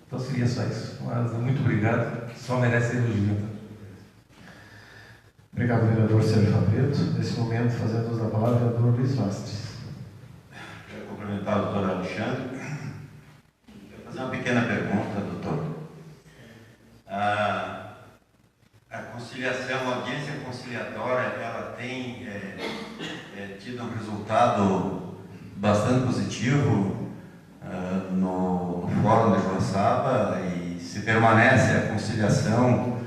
Então seria só isso. Mas muito obrigado, só merece elogio. Obrigado, vereador Sérgio Fabreto. Nesse momento, fazendo uso da palavra, o vereador Luiz Lastres. Quero cumprimentar o doutor Alexandre. Quero fazer uma pequena pergunta, doutor. A conciliação, a audiência conciliatória, ela tem tido um resultado bastante positivo no Fórum de Joaçaba, e se permanece a conciliação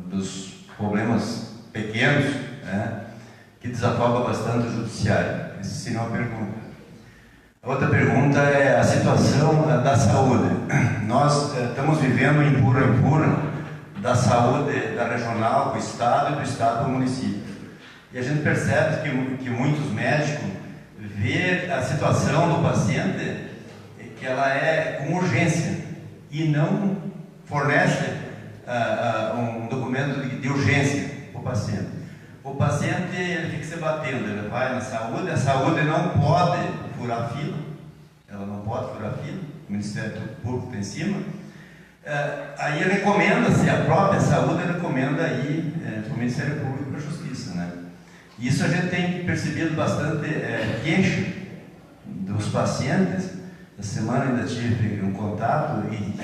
dos problemas pequenos, né, que desafoga bastante o judiciário. Essa seria uma pergunta. A outra pergunta é a situação da saúde. Nós estamos vivendo um empurra da saúde da regional para o Estado e do Estado para o município. E a gente percebe que muitos médicos veem a situação do paciente que ela é com urgência e não fornece um documento momento de urgência para o paciente. O paciente ele tem que se batendo, ele vai na saúde, a saúde não pode furar fila, ela não pode furar fila, o Ministério Público está em cima. Aí recomenda-se, a própria saúde recomenda ir para o Ministério Público e para a Justiça, né? Isso a gente tem percebido bastante queixa dos pacientes. Essa semana ainda tive um contato e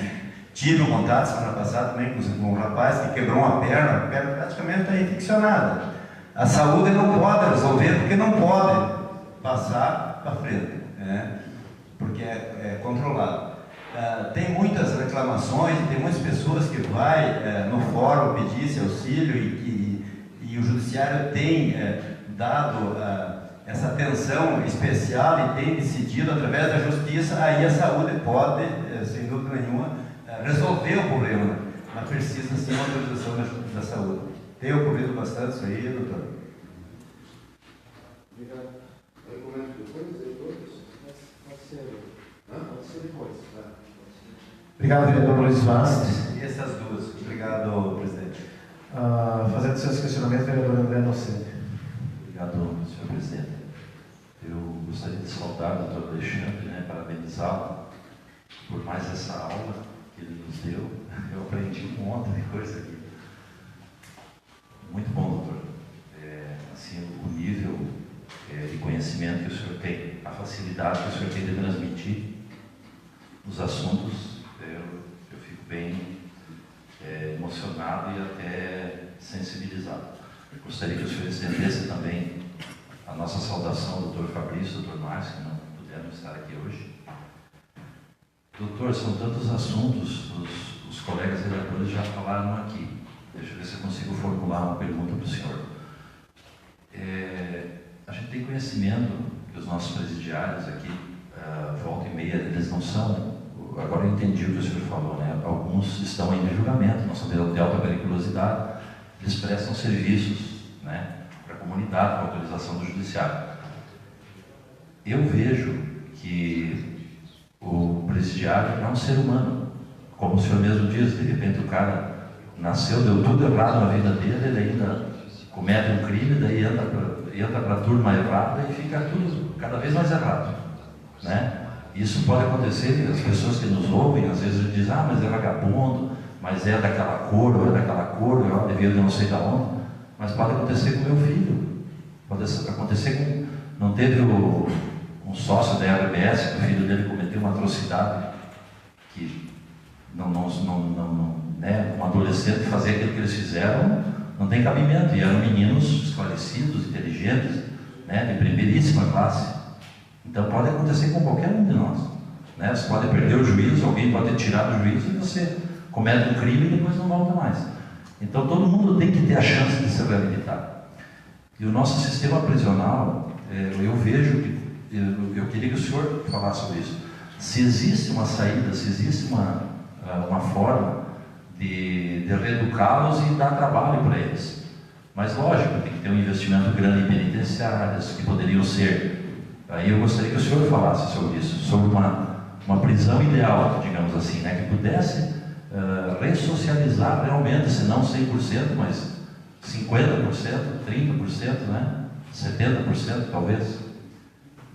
tive um contato semana passada também com um rapaz que quebrou uma perna, a perna praticamente está infeccionada. A saúde não pode resolver porque não pode passar para frente, né? Porque é controlado. Tem muitas reclamações, tem muitas pessoas que vai no fórum pedir esse auxílio e o judiciário tem dado essa atenção especial e tem decidido através da justiça, aí a saúde pode, sem dúvida nenhuma, resolver o problema, mas precisa sim uma autorização da saúde. Tem ocorrido bastante isso aí, doutor? Obrigado, vereador Luiz Vaz. E essas duas. Obrigado, presidente. Fazendo seus questionamentos, vereador André Nocente. Obrigado, senhor presidente. Eu gostaria de saudar o doutor Alexandre, né, parabenizá-lo por mais essa aula que ele nos deu. Eu aprendi um monte de coisa aqui. Muito bom, doutor. Assim, o nível de conhecimento que o senhor tem, a facilidade que o senhor tem de transmitir os assuntos, eu fico bem emocionado e até sensibilizado. Eu gostaria que o senhor estendesse também a nossa saudação ao doutor Fabrício, doutor Márcio, que não puderam estar aqui hoje. Doutor, são tantos assuntos, os colegas vereadores já falaram aqui. Deixa eu ver se eu consigo formular uma pergunta para o senhor. A gente tem conhecimento que os nossos presidiários aqui, volta e meia, eles não são. Agora eu entendi o que o senhor falou, né? Alguns estão ainda em julgamento, não são de alta periculosidade, eles prestam serviços, né, para a comunidade, com autorização do judiciário. Eu vejo que o presidiário é um ser humano, como o senhor mesmo diz, de repente o cara nasceu, deu tudo errado na vida dele, ele ainda comete um crime, daí entra para a turma errada e fica tudo cada vez mais errado, né? Isso pode acontecer, as pessoas que nos ouvem, às vezes dizem, mas é vagabundo, mas é daquela cor, ou é daquela cor, eu devia de não sei da onde, mas pode acontecer com meu filho, pode acontecer com, não teve um sócio da RBS, que o filho dele cometeu uma atrocidade, que né, um adolescente fazer aquilo que eles fizeram, não tem cabimento, e eram meninos esclarecidos, inteligentes, né, de primeiríssima classe. Então pode acontecer com qualquer um de nós, né? Você pode perder o juízo, alguém pode te tirar do juízo e você comete um crime e depois não volta mais. Então todo mundo tem que ter a chance de se reabilitar. E o nosso sistema prisional, eu vejo que, eu queria que o senhor falasse sobre isso. Se existe uma saída, se existe uma forma de reeducá-los e dar trabalho para eles. Mas lógico, tem que ter um investimento grande em penitenciárias, que poderiam ser. Aí eu gostaria que o senhor falasse sobre isso, sobre uma prisão ideal, digamos assim, né, que pudesse ressocializar realmente, se não 100%, mas 50%, 30%, né, 70% talvez,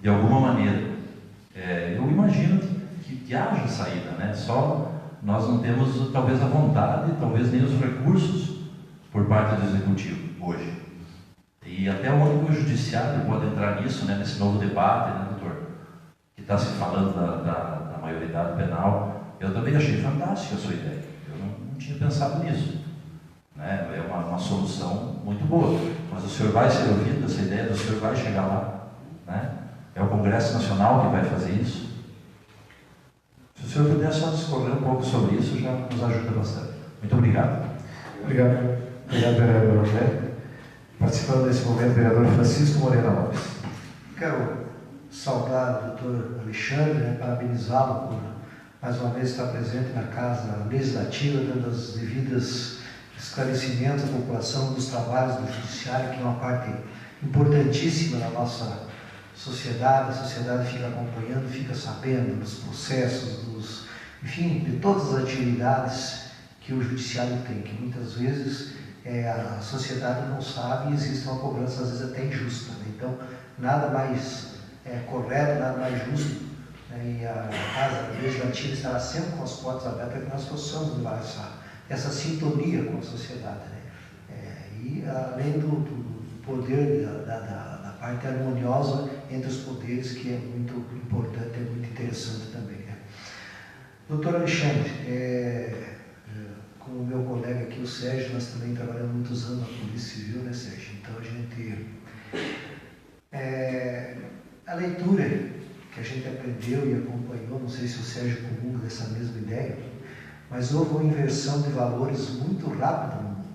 de alguma maneira. Eu imagino que haja saída, né, só nós não temos talvez a vontade, talvez nem os recursos por parte do Executivo hoje. E até onde o judiciário pode entrar nisso, né, nesse novo debate, né, doutor? Que está se falando da maioridade penal. Eu também achei fantástica a sua ideia. Eu não tinha pensado nisso. Né? É uma solução muito boa. Mas o senhor vai ser ouvido, essa ideia do senhor vai chegar lá. Né? É o Congresso Nacional que vai fazer isso. Se o senhor puder só discorrer um pouco sobre isso, já nos ajuda bastante. Muito obrigado. Obrigado. Obrigado, vereador André. Participando desse momento, o vereador Francisco Moreira Lopes. Quero saudar o doutor Alexandre, né, parabenizá-lo por mais uma vez estar presente na Casa Legislativa, dando os devidos esclarecimentos à população dos trabalhos do Judiciário, que é uma parte importantíssima da nossa sociedade. A sociedade fica acompanhando, fica sabendo dos processos, enfim, de todas as atividades que o Judiciário tem, que muitas vezes a sociedade não sabe e existe uma cobrança às vezes até injusta, né? Então, nada mais correto, nada mais justo, né? E a Casa Legislativa estará sempre com as portas abertas para que nós possamos levar essa sintonia com a sociedade, né? E além do poder da parte harmoniosa entre os poderes, que é muito importante, é muito interessante também, né? Doutor Alexandre, com o meu colega aqui, o Sérgio, nós também trabalhamos muitos anos na Polícia Civil, né, Sérgio? Então a gente... a leitura que a gente aprendeu e acompanhou, não sei se o Sérgio comunga dessa mesma ideia, mas houve uma inversão de valores muito rápida no mundo.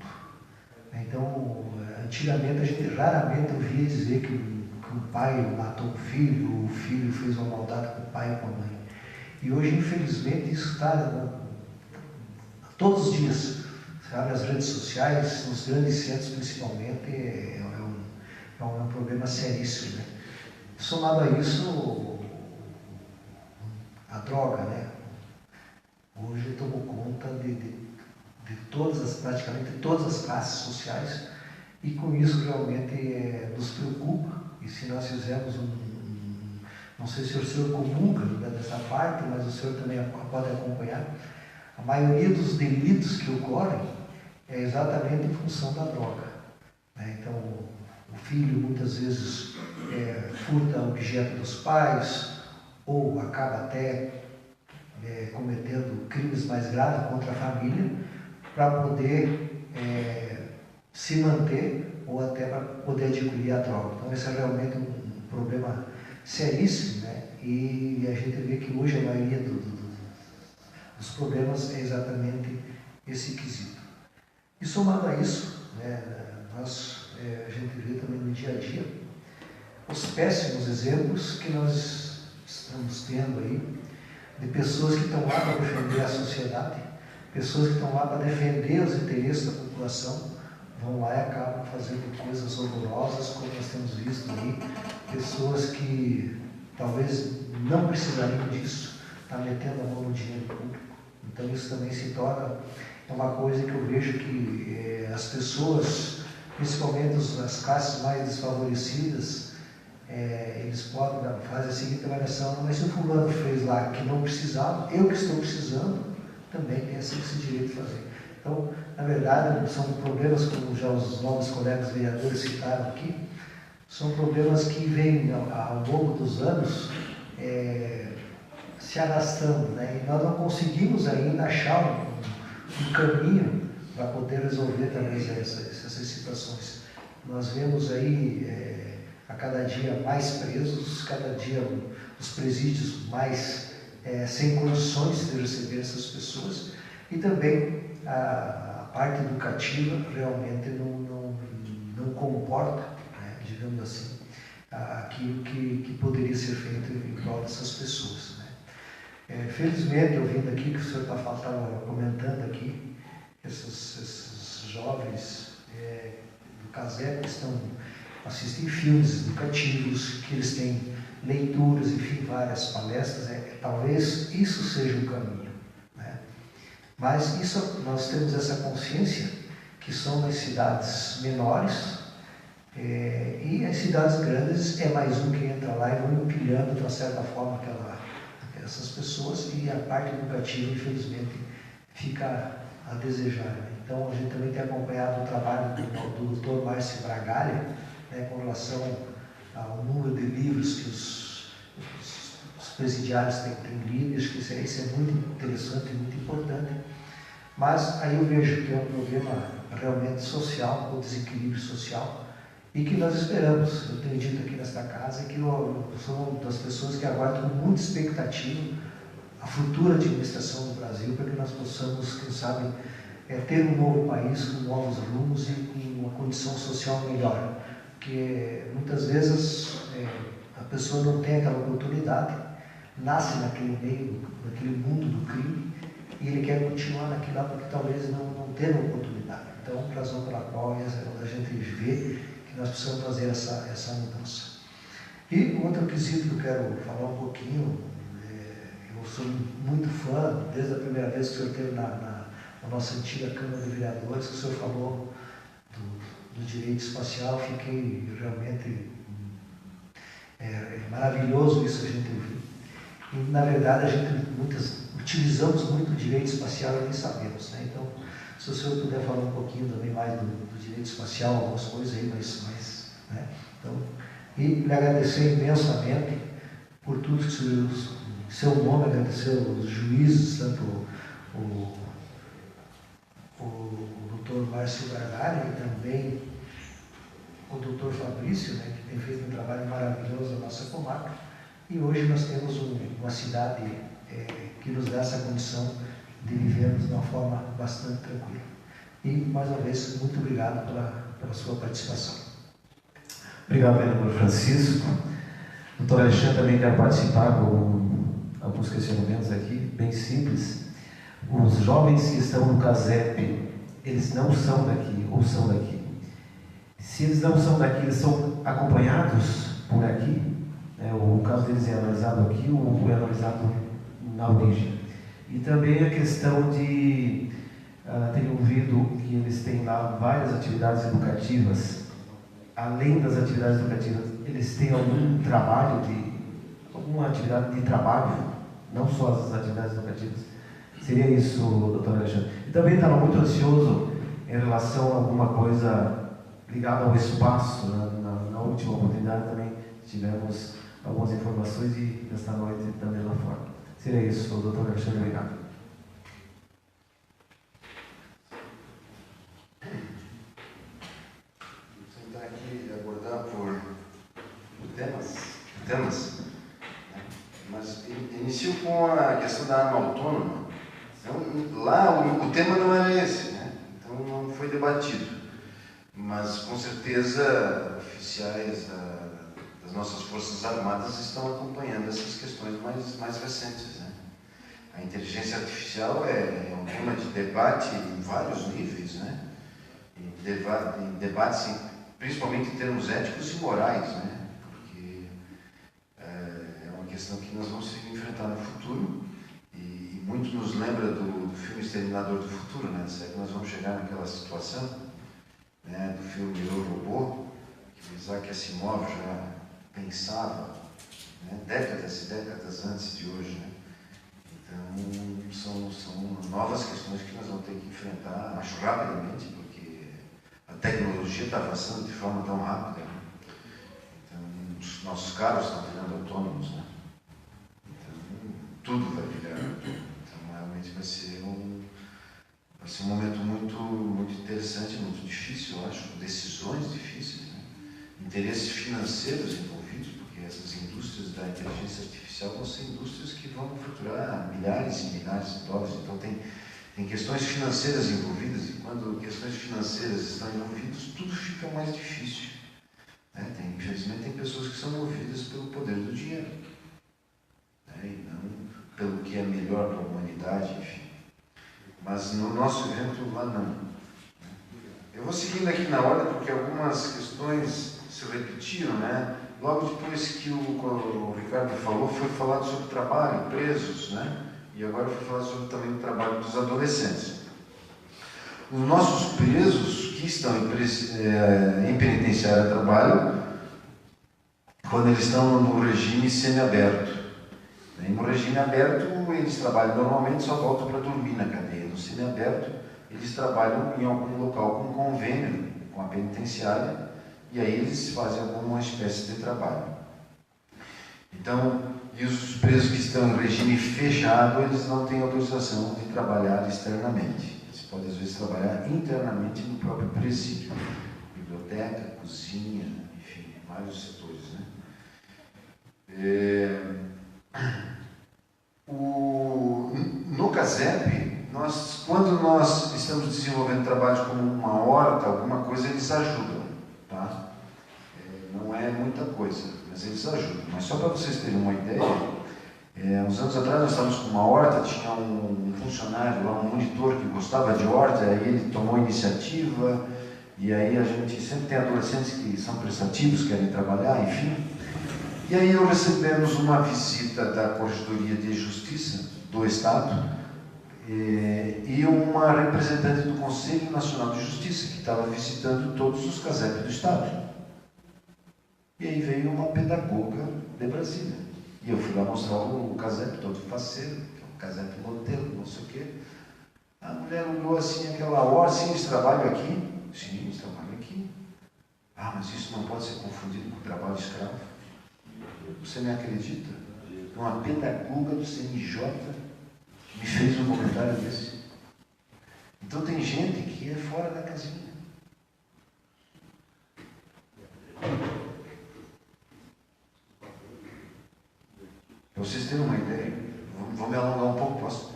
Então, antigamente a gente raramente ouvia dizer que o pai matou o filho fez uma maldade com o pai e com a mãe. E hoje, infelizmente, isso está todos os dias. Você abre as redes sociais, nos grandes centros principalmente, é um problema seríssimo, né? Somado a isso, a droga, né? Hoje tomou conta de praticamente todas as classes sociais, e com isso realmente nos preocupa. E se nós fizermos não sei se o senhor comunga dessa parte, mas o senhor também pode acompanhar, a maioria dos delitos que ocorrem é exatamente em função da droga, né? Então, o filho muitas vezes furta objeto dos pais, ou acaba até cometendo crimes mais graves contra a família, para poder se manter ou até para poder adquirir a droga. Então, esse é realmente um problema seríssimo, né? E a gente vê que hoje a maioria dos problemas é exatamente esse quesito. E somado a isso, né, a gente vê também no dia a dia os péssimos exemplos que nós estamos tendo aí de pessoas que estão lá para defender a sociedade, pessoas que estão lá para defender os interesses da população, vão lá e acabam fazendo coisas horrorosas, como nós temos visto aí, pessoas que talvez não precisariam disso, estão metendo a mão no dinheiro público. Então isso também se torna uma coisa que eu vejo que as pessoas, principalmente as classes mais desfavorecidas, eles podem fazer a seguinte avaliação: mas se o fulano fez lá que não precisava, eu que estou precisando, também tenho esse direito de fazer. Então, na verdade, são problemas, como já os novos colegas vereadores citaram aqui, são problemas que vêm ao longo dos anos se arrastando, né? E nós não conseguimos ainda achar um caminho para poder resolver também essas situações. Nós vemos aí a cada dia mais presos, cada dia os presídios mais sem condições de receber essas pessoas, e também a parte educativa realmente não comporta, né, digamos assim, aquilo que poderia ser feito em prol dessas pessoas, né. Felizmente, ouvindo aqui que o senhor estava comentando aqui, esses jovens do CASEP estão assistindo filmes educativos, que eles têm leituras, enfim, várias palestras, talvez isso seja um caminho, né? Mas isso, nós temos essa consciência que são nas cidades menores, e as cidades grandes é mais um que entra lá e vão empilhando de uma certa forma essas pessoas, e a parte educativa, infelizmente, fica a desejar, né? Então, a gente também tem acompanhado o trabalho do Dr. Márcio Bragalha, né, com relação ao número de livros que os presidiários têm lido. Acho que isso é muito interessante e muito importante. Mas aí eu vejo que é um problema realmente social, o desequilíbrio social, e que nós esperamos. Eu tenho dito aqui nesta casa que eu sou uma das pessoas que aguardo com muita expectativa a futura administração do Brasil, para que nós possamos, quem sabe, ter um novo país com novos rumos e com uma condição social melhor. Porque muitas vezes a pessoa não tem aquela oportunidade, nasce naquele meio, naquele mundo do crime, e ele quer continuar naquilo lá porque talvez não tenha oportunidade. Então, razão pela qual a gente vê que nós precisamos fazer essa mudança. E outro quesito que eu quero falar um pouquinho, eu sou muito fã, desde a primeira vez que o senhor esteve na nossa antiga Câmara de Vereadores, que o senhor falou do direito espacial, fiquei realmente maravilhoso isso a gente ouvir. E, na verdade, a gente utilizamos muito o direito espacial e nem sabemos, né? Então, se o senhor puder falar um pouquinho também mais do direito espacial, algumas coisas aí, mas né? Então, e lhe agradecer imensamente por tudo que o seu nome, agradecer os juízes, tanto o doutor Márcio Gargari e também o doutor Fabrício, né, que tem feito um trabalho maravilhoso na nossa comarca. E hoje nós temos uma cidade que nos dá essa condição de vivermos de uma forma bastante tranquila. E, mais uma vez, muito obrigado pela sua participação. Obrigado, vereador Francisco. Doutor Alexandre, também quer participar com alguns questionamentos aqui, bem simples. Os jovens que estão no CASEP, eles não são daqui ou são daqui? Se eles não são daqui, eles são acompanhados por aqui? O caso deles é analisado aqui ou é analisado na origem? E também a questão de ter ouvido que eles têm lá várias atividades educativas. Além das atividades educativas, eles têm alguma atividade de trabalho, não só as atividades educativas? Seria isso, doutor Alexandre. E também estava muito ansioso em relação a alguma coisa ligada ao espaço. Na última oportunidade também tivemos algumas informações e nesta noite da mesma forma. Seria isso, doutor Alexandre. Obrigado. Vou tentar aqui abordar por temas, mas inicio com a questão da arma autônoma. Então, lá o tema não era esse, né? Então não foi debatido, mas com certeza oficiais das nossas Forças Armadas estão acompanhando essas questões mais recentes, né? A inteligência artificial é um tema de debate em vários níveis, né? Debates principalmente em termos éticos e morais, né? Porque é uma questão que nós vamos enfrentar no futuro e muito nos lembra do filme Exterminador do Futuro, né? Será que nós vamos chegar naquela situação, né? Do filme Eu, Robô, que o Isaac Asimov já pensava, né? Décadas e décadas antes de hoje, né? Então, são novas questões que nós vamos ter que enfrentar, acho, rapidamente, porque a tecnologia está avançando de forma tão rápida, né? Então, os nossos carros estão virando autônomos, né? Então, tudo vai virar autônomo. Então, realmente vai ser um momento muito interessante, muito difícil, eu acho, decisões difíceis, né? Interesses financeiros envolvidos, porque essas indústrias da inteligência artificial vão ser indústrias que vão faturar milhares e milhares de dólares. Então tem questões financeiras envolvidas, e quando questões financeiras estão envolvidas, tudo fica mais difícil, né? Infelizmente tem pessoas que são movidas pelo poder do dinheiro, né? E não pelo que é melhor para a humanidade, enfim. Mas no nosso evento lá não. Eu vou seguindo aqui na ordem porque algumas questões se repetiram, né? Logo depois que o Ricardo falou, foi falado sobre trabalho, presos, né? E agora foi falado sobre também o trabalho dos adolescentes. Os nossos presos que estão em penitenciária a trabalho, quando eles estão no regime semiaberto. No regime aberto, eles trabalham normalmente, só voltam para dormir na cadeia. No semiaberto, eles trabalham em algum local com convênio com a penitenciária, e aí eles fazem alguma espécie de trabalho. Então, e os presos que estão em regime fechado, eles não têm autorização de trabalhar externamente. Eles podem, às vezes, trabalhar internamente no próprio presídio. Biblioteca, cozinha, enfim, vários setores, né? No CASEP, quando nós estamos desenvolvendo trabalhos como uma horta, alguma coisa, eles ajudam, tá? Não é muita coisa, mas eles ajudam. Mas só para vocês terem uma ideia, uns anos atrás nós estávamos com uma horta, tinha um funcionário lá, um monitor que gostava de horta, aí ele tomou iniciativa, e aí a gente sempre tem adolescentes que são prestativos, querem trabalhar, enfim. E aí recebemos uma visita da Corregedoria de Justiça do Estado, e um uma representante do Conselho Nacional de Justiça, que estava visitando todos os CASEP do Estado. E aí veio uma pedagoga de Brasília. E eu fui lá mostrar o CASEP todo faceiro, que é um CASEP modelo, não sei o quê. A mulher olhou assim, aquela hora, sim, eles trabalham aqui? Sim, eles trabalham aqui. Ah, mas isso não pode ser confundido com trabalho escravo. Você me acredita? Uma pedagoga do CNJ me fez um comentário desse. Então tem gente que é fora da casinha. Para vocês terem uma ideia, vou me alongar um pouco, posso?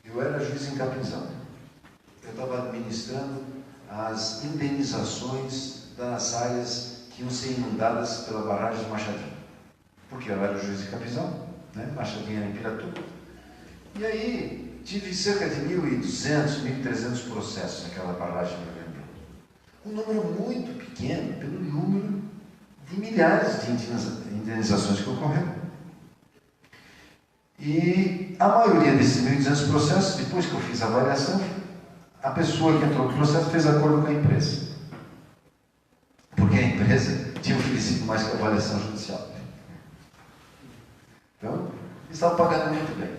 Eu era juiz em Capinzal. Eu estava administrando as indenizações das áreas que iam ser inundadas pela barragem de Machadinho. Porque eu era juiz em Capinzal, né? Machadinho era em Piratuba. E aí tive cerca de 1.200, 1.300 processos naquela barragem de Machadinho. Um número muito pequeno pelo número de milhares de indenizações que ocorreram. E a maioria desses 1.200 processos, depois que eu fiz a avaliação, a pessoa que entrou no processo fez acordo com a empresa. Porque a empresa tinha oferecido mais que a avaliação judicial. Então, eles estavam pagando muito bem.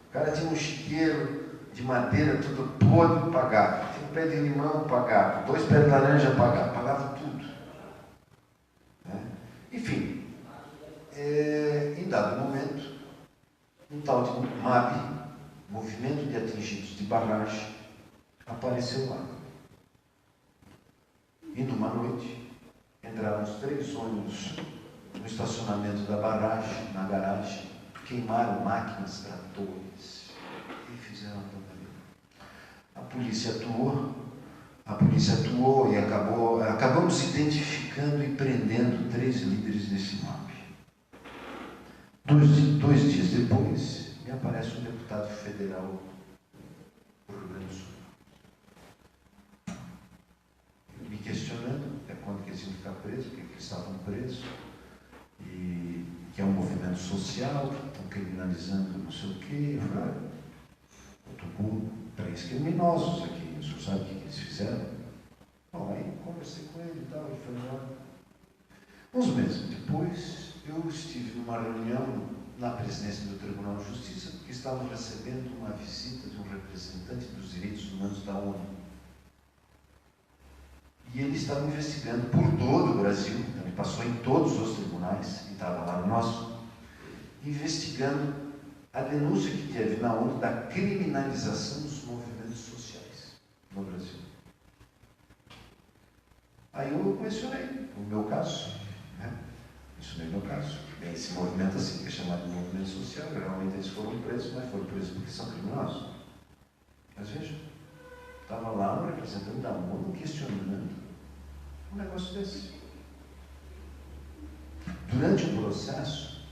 O cara tinha um chiqueiro de madeira, tudo podre, pagava. Tinha um pé de limão, pagava. 2 pés de laranja, pagava. Pagava tudo. Né? Enfim, em dado momento, um tal de MAB, Movimento de Atingidos de Barragem, apareceu lá. E numa noite, entraram os 3 ônibus no estacionamento da barragem, na garagem, queimaram máquinas, tratores e fizeram a pontaria. A polícia atuou e acabamos identificando e prendendo 3 líderes desse MAB. 2 dias depois, me aparece um deputado federal do Rio Grande do Sul. Me questionando quando que eles iam ficar presos, porque eles estavam presos, e que é um movimento social, que estão criminalizando não sei o quê. Eu falei, eu estou com 3 criminosos aqui, o senhor sabe o que eles fizeram? Bom, aí conversei com ele e tal, ele falou, uns meses depois, eu estive numa reunião na presidência do Tribunal de Justiça, porque estavam recebendo uma visita de um representante dos direitos humanos da ONU. E ele estava investigando por todo o Brasil, então ele passou em todos os tribunais, e estava lá no nosso, investigando a denúncia que teve na ONU da criminalização dos movimentos sociais no Brasil. Aí eu questionei o meu caso, né? Isso não é meu caso. Bem, esse movimento assim, que é chamado de movimento social, realmente eles foram presos, mas foram presos porque são criminosos. Mas veja, estava lá um representante da ONU questionando um negócio desse. Durante o processo,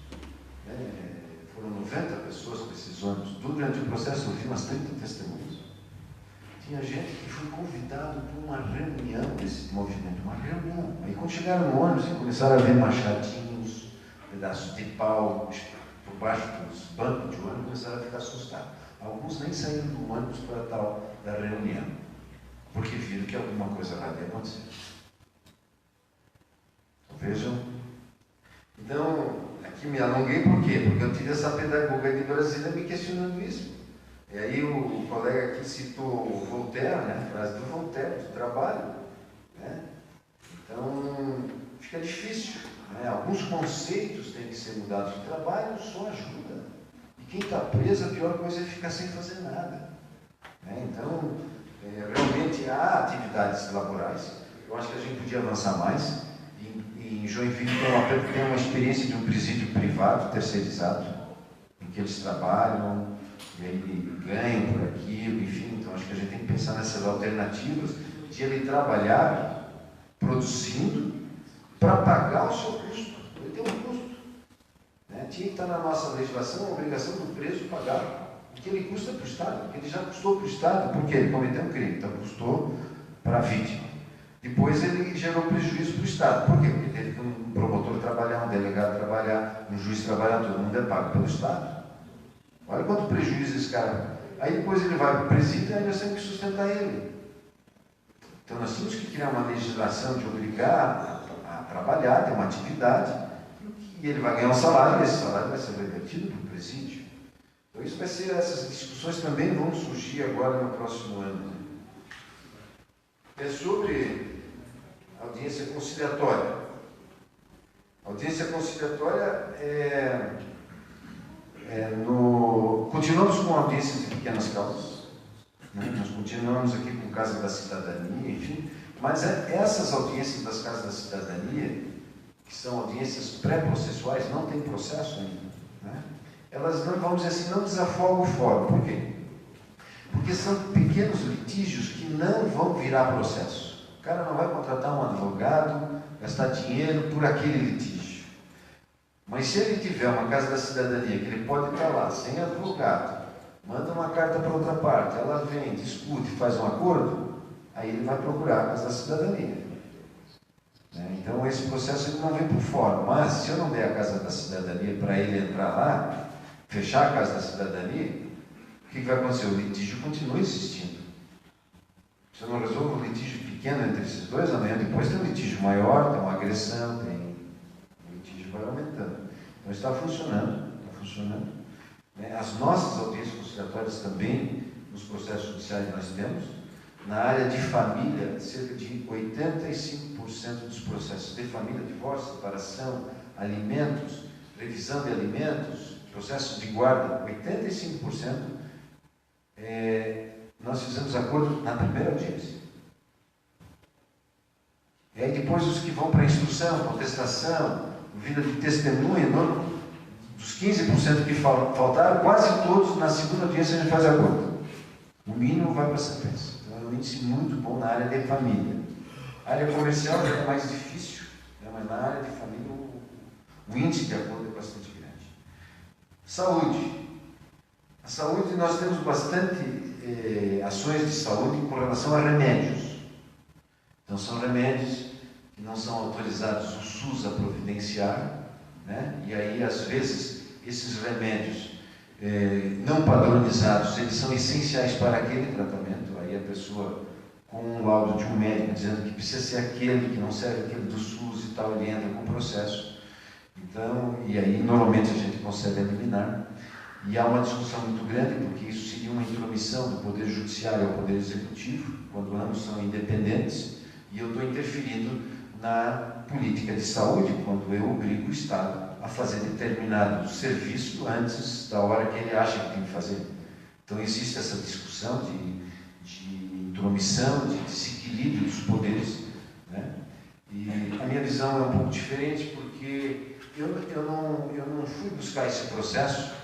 foram 90 pessoas com esses ônibus. Durante o processo eu vi umas 30 testemunhas. Tinha gente que foi convidado para uma reunião desse movimento, uma reunião. Aí quando chegaram no ônibus e começaram a ver machadinhos, pedaços de pau por baixo dos bancos de ônibus, começaram a ficar assustados. Alguns nem saíram do ônibus para tal da reunião, porque viram que alguma coisa errada ia acontecer. Vejam. Então, aqui me alonguei por quê? Porque eu tive essa pedagoga de Brasília me questionando isso. E aí o colega aqui citou Voltaire, né? A frase do Voltaire, do trabalho. Né? Então, fica difícil. Né? Alguns conceitos têm que ser mudados. O trabalho só ajuda. E quem está preso, a pior coisa é ficar sem fazer nada. Né? Então, realmente há atividades laborais. Eu acho que a gente podia avançar mais. Em Joinville tem uma experiência de um presídio privado, terceirizado, em que eles trabalham, e aí ganham por aquilo, enfim. Então acho que a gente tem que pensar nessas alternativas de ele trabalhar produzindo para pagar o seu custo. Ele tem um custo. Né? Tinha que estar na nossa legislação a obrigação do preso pagar o que ele custa para o Estado, porque ele já custou para o Estado, porque ele cometeu um crime, então custou para a vítima. Depois ele gerou prejuízo para o Estado. Por quê? Porque teve que um promotor trabalhar, um delegado trabalhar, um juiz trabalhar, todo mundo é pago pelo Estado. Olha quanto prejuízo esse cara Aí depois ele vai para o presídio e aí nós temos que sustentar ele. Então nós temos que criar uma legislação de obrigar a trabalhar, ter uma atividade, e ele vai ganhar um salário, e esse salário vai ser revertido para o presídio. Então isso vai ser, essas discussões também vão surgir agora no próximo ano. É sobre audiência conciliatória. A audiência conciliatória continuamos com audiências de pequenas causas, né? Nós continuamos aqui com Casa da Cidadania, enfim, mas essas audiências das Casas da Cidadania, que são audiências pré-processuais, não tem processo ainda, né? Elas não, vamos dizer assim, não desafogam o fórum. Por quê? Porque são pequenos litígios que não vão virar processo. O cara não vai contratar um advogado, gastar dinheiro por aquele litígio. Mas se ele tiver uma Casa da Cidadania, que ele pode estar lá, sem advogado, manda uma carta para outra parte, ela vem, discute, faz um acordo, aí ele vai procurar a Casa da Cidadania. Né? Então esse processo ele não vem por fora. Mas se eu não der a Casa da Cidadania para ele entrar lá, fechar a Casa da Cidadania, o que vai acontecer? O litígio continua existindo. Se eu não resolvo um litígio pequeno entre esses dois, amanhã depois tem um litígio maior, tem uma agressão, o litígio vai aumentando. Então está funcionando, está funcionando. As nossas audiências conciliatórias também, nos processos judiciais nós temos. Na área de família, cerca de 85% dos processos de família, divórcio, separação, alimentos, revisão de alimentos, processos de guarda, 85%, nós fizemos acordo na primeira audiência. E aí depois os que vão para a instrução, contestação, vida de testemunha, dos 15% que faltaram, quase todos na segunda audiência a gente faz acordo. O mínimo vai para a sentença. Então é um índice muito bom na área de família. A área comercial é mais difícil, né? Mas na área de família o índice de acordo é bastante grande. Saúde. A saúde, nós temos bastante ações de saúde com relação a remédios. Então são remédios que não são autorizados o SUS a providenciar, né? E aí às vezes esses remédios não padronizados, eles são essenciais para aquele tratamento. Aí a pessoa com um laudo de um médico dizendo que precisa ser aquele, que não serve aquele do SUS e tal, ele entra com o processo. Então, e aí normalmente a gente consegue eliminar. E há uma discussão muito grande, porque isso seria uma intromissão do Poder Judiciário ao Poder Executivo, quando ambos são independentes, e eu estou interferindo na política de saúde, quando eu obrigo o Estado a fazer determinado serviço antes da hora que ele acha que tem que fazer. Então existe essa discussão de intromissão, de desequilíbrio dos poderes, né? E a minha visão é um pouco diferente, porque eu não fui buscar esse processo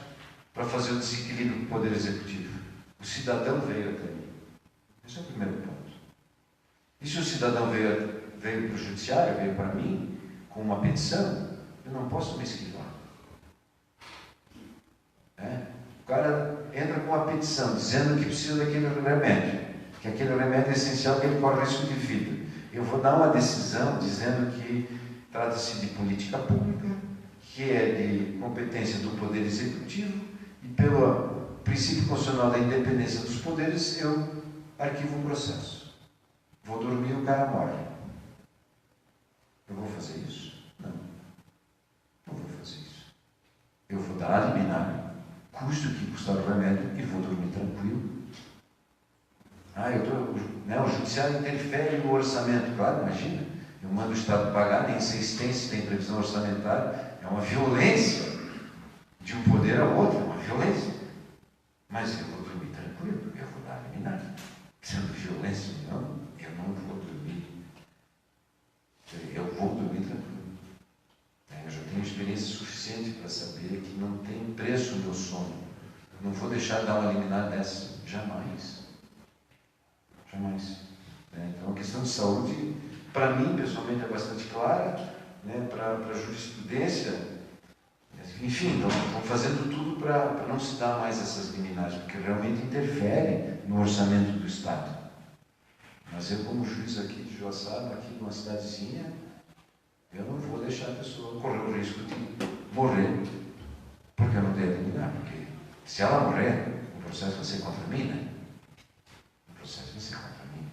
para fazer o desequilíbrio do Poder Executivo. O cidadão veio até mim. Esse é o primeiro ponto. E se o cidadão veio para o Judiciário, veio para mim, com uma petição, eu não posso me esquivar. O cara entra com uma petição, dizendo que precisa daquele remédio, que aquele remédio é essencial, que ele corre risco de vida. Eu vou dar uma decisão dizendo que trata-se de política pública, que é de competência do Poder Executivo, e pelo princípio constitucional da independência dos poderes, eu arquivo um processo. Vou dormir e o cara morre. Eu vou fazer isso? Não. Não vou fazer isso. Eu vou dar a liminar, custe o que custar o remédio, e vou dormir tranquilo. O Judiciário interfere no orçamento. Claro, imagina. Eu mando o Estado pagar, nem sei se tem previsão orçamentária. É uma violência de um poder ao outro, é uma violência. Mas eu vou dormir tranquilo, eu vou dar a liminar. Sendo violência, não, eu não vou dormir. Eu vou dormir tranquilo. Eu já tenho experiência suficiente para saber que não tem preço o meu sono. Eu não vou deixar de dar uma liminar dessa, jamais. Jamais. Então a questão de saúde, para mim, pessoalmente, é bastante clara, né? Para a jurisprudência. Enfim, estão fazendo tudo para não se dar mais essas liminares, porque realmente interfere no orçamento do Estado. Mas eu, como juiz aqui de Joaçaba, aqui numa cidadezinha, eu não vou deixar a pessoa correr o risco de morrer, porque eu não tenho liminar. Porque se ela morrer, o o processo vai ser contra mim, né? O processo vai ser contra mim.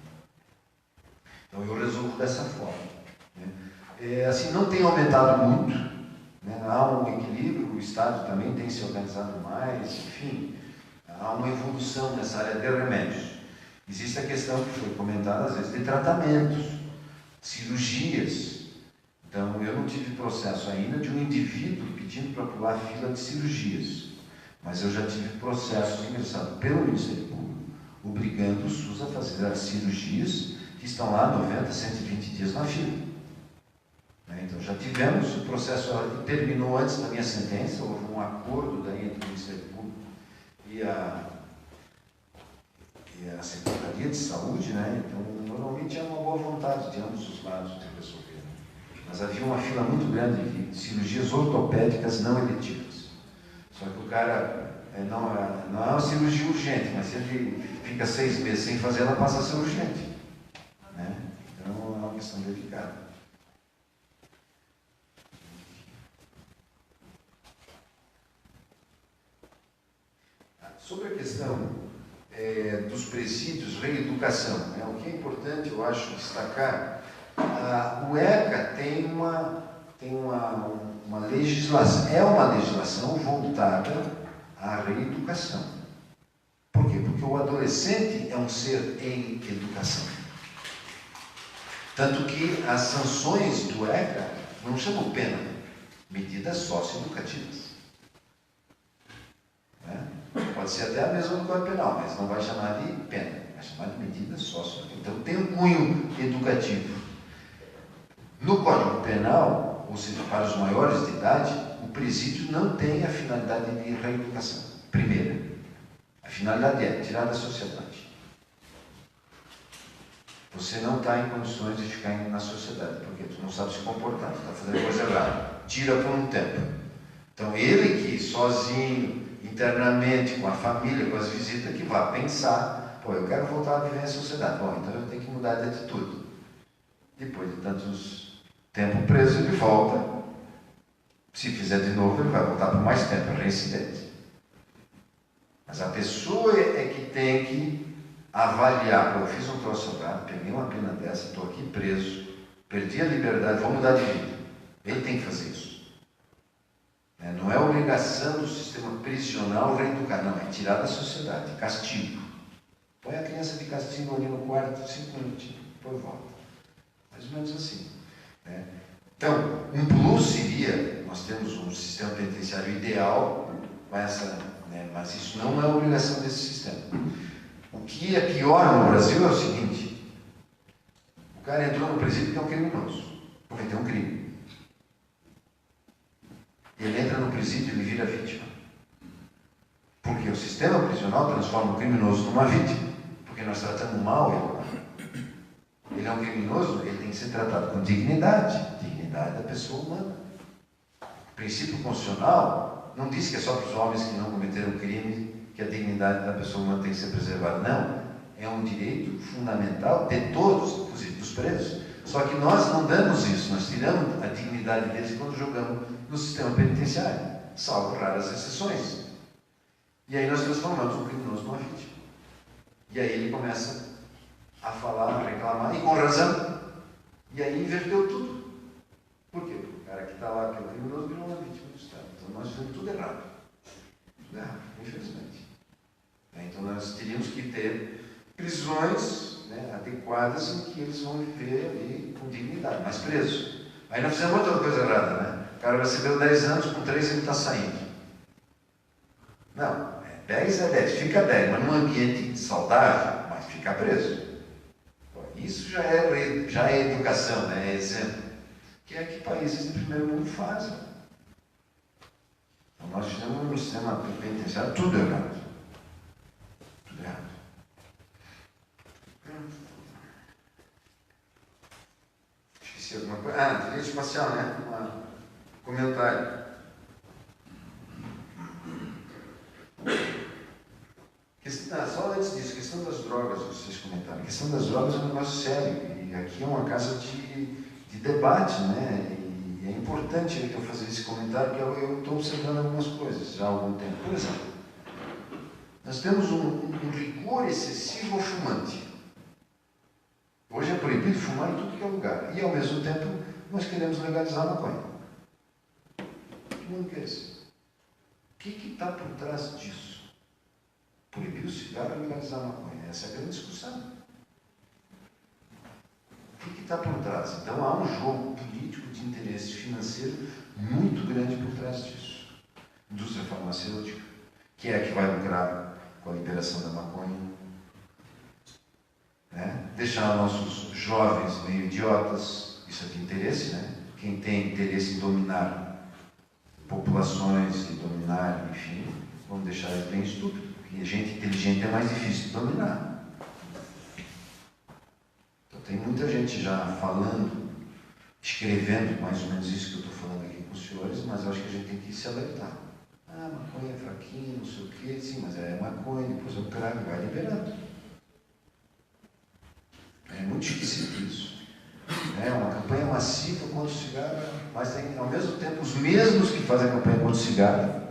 Então eu resolvo dessa forma. Né? Assim, não tem aumentado muito, né? Há um equilíbrio, o Estado também tem se organizado mais, enfim, há uma evolução nessa área de remédios. Existe a questão que foi comentada às vezes de tratamentos, cirurgias. Então, eu não tive processo ainda de um indivíduo pedindo para pular a fila de cirurgias, mas eu já tive processos ingressados pelo Ministério Público, obrigando o SUS a fazer as cirurgias que estão lá 90, 120 dias na fila. Então, já tivemos o processo que terminou antes da minha sentença, houve um acordo daí entre o Ministério Público e a Secretaria de Saúde, né? Então, normalmente é uma boa vontade de ambos os lados de resolver. Mas havia uma fila muito grande de cirurgias ortopédicas não eletivas. Só que o cara não é uma cirurgia urgente, mas se ele fica 6 meses sem fazer, ela passa a ser urgente. Né? Então é uma questão delicada. Sobre a questão dos presídios, reeducação, né? O que é importante, eu acho, destacar, o ECA tem uma legislação, é uma legislação voltada à reeducação. Por quê? Porque o adolescente é um ser em educação. Tanto que as sanções do ECA não chamam pena, medidas socioeducativas. Né? Pode ser até a mesma do Código Penal, mas não vai chamar de pena, vai chamar de medidas socioeducativas. Então tem um cunho educativo. No Código Penal, ou seja, para os maiores de idade, o presídio não tem a finalidade de reeducação. Primeira, a finalidade é tirar da sociedade. Você não está em condições de ficar na sociedade, porque tu não sabe se comportar, tu está fazendo coisa errada. Tira por um tempo. Então, ele que sozinho, internamente, com a família, com as visitas, que vai pensar, eu quero voltar a viver em sociedade. Bom, então eu tenho que mudar de atitude. Depois de tantos tempo preso, ele volta. Se fizer de novo, ele vai voltar por mais tempo, é reincidente. Mas a pessoa é que tem que avaliar. Eu fiz um troço errado, peguei uma pena dessa, estou aqui preso, perdi a liberdade, vou mudar de vida. Ele tem que fazer isso. Não é obrigação do sistema prisional reeducar, não, é tirar da sociedade, castigo. Põe a criança de castigo ali no quarto, 5 minutinhos, depois volta. Mais ou menos assim. Né? Então, um plus seria, nós temos um sistema penitenciário ideal, mas isso não é obrigação desse sistema. O que é pior no Brasil é o seguinte: o cara entrou no presídio porque é um criminoso, cometeu um crime. Ele entra no presídio e ele vira vítima. Porque o sistema prisional transforma o criminoso numa vítima. Porque nós tratamos mal ele. Ele é um criminoso, ele tem que ser tratado com dignidade. Dignidade da pessoa humana. O princípio constitucional não diz que é só para os homens que não cometeram crime que a dignidade da pessoa humana tem que ser preservada. Não. É um direito fundamental de todos, inclusive dos presos. Só que nós não damos isso, nós tiramos a dignidade deles quando jogamos no sistema penitenciário, salvo raras exceções. E aí nós transformamos um criminoso numa vítima. E aí ele começa a falar, a reclamar, e com razão. E aí inverteu tudo. Por quê? Porque o cara que está lá, que é o criminoso, virou uma vítima do Estado. Então nós fizemos tudo errado. Tudo errado, infelizmente. Então nós teríamos que ter prisões adequadas em que eles vão viver ali com dignidade, mas preso. Aí nós fizemos outra coisa errada, né? O cara recebeu 10 anos, com 3 ele está saindo. Não, 10 é 10, fica 10, mas num ambiente saudável, mas fica preso. Isso já é educação, né? É exemplo. Que é que países do primeiro mundo fazem. Então nós fizemos no sistema penitenciário tudo errado. Tudo errado. Esqueci alguma coisa. Direito espacial, né? Comentário. Só antes disso, questão das drogas, vocês comentaram. A questão das drogas é um negócio sério. E aqui é uma casa de debate, né? E é importante que eu faça esse comentário, porque eu estou observando algumas coisas já há algum tempo. Por exemplo, Nós temos um rigor excessivo ao fumante. Hoje é proibido fumar em tudo que é lugar. E, ao mesmo tempo, nós queremos legalizar a maconha. Todo mundo quer isso. O que está por trás disso? Proibir o cigarro e legalizar a maconha. Essa é a grande discussão. O que está por trás? Então, há um jogo político de interesse financeiro muito grande por trás disso. Indústria farmacêutica, que é a que vai lucrar com a liberação da maconha, né? Deixar nossos jovens meio idiotas, isso é de interesse, né? Quem tem interesse em dominar populações, em dominar, enfim, vamos deixar eles bem estúpidos, porque gente inteligente é mais difícil de dominar. Então tem muita gente já falando, escrevendo mais ou menos isso que eu estou falando aqui com os senhores, mas eu acho que a gente tem que se alertar. Ah, maconha é fraquinha, não sei o quê, sim, mas é maconha, depois o crack vai liberando. É muito esquisito isso. É uma campanha massiva contra o cigarro, mas tem, ao mesmo tempo, os mesmos que fazem a campanha contra o cigarro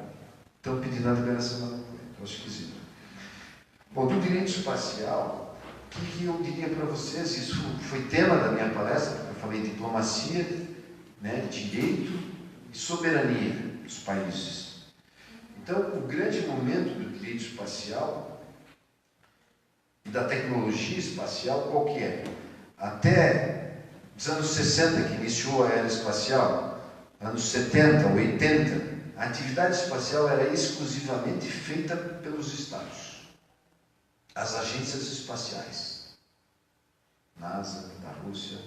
estão pedindo a liberação da maconha. Eu acho esquisito. Bom, do direito espacial, o que eu diria para vocês? Isso foi tema da minha palestra, porque eu falei de diplomacia, né, direito e soberania dos países. Então, o grande momento do direito espacial e da tecnologia espacial, qual que é? Até os anos 60, que iniciou a era espacial, anos 70, 80, a atividade espacial era exclusivamente feita pelos Estados. As agências espaciais. NASA, da Rússia,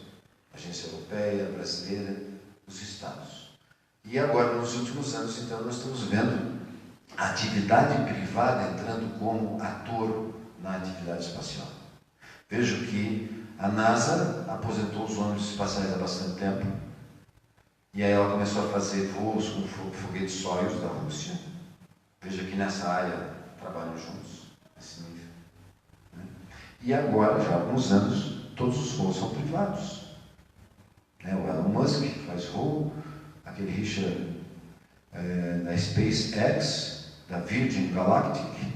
Agência Europeia, Brasileira, os Estados. E agora, nos últimos anos, então, nós estamos vendo a atividade privada entrando como ator na atividade espacial. Vejo que a NASA aposentou os ônibus espaciais há bastante tempo, e aí ela começou a fazer voos com foguetes Soyuz da Rússia. Vejo que nessa área trabalham juntos, nesse nível. Né? E agora, já há alguns anos, todos os voos são privados. Né? O Elon Musk faz voo, aquele Richard da SpaceX, da Virgin Galactic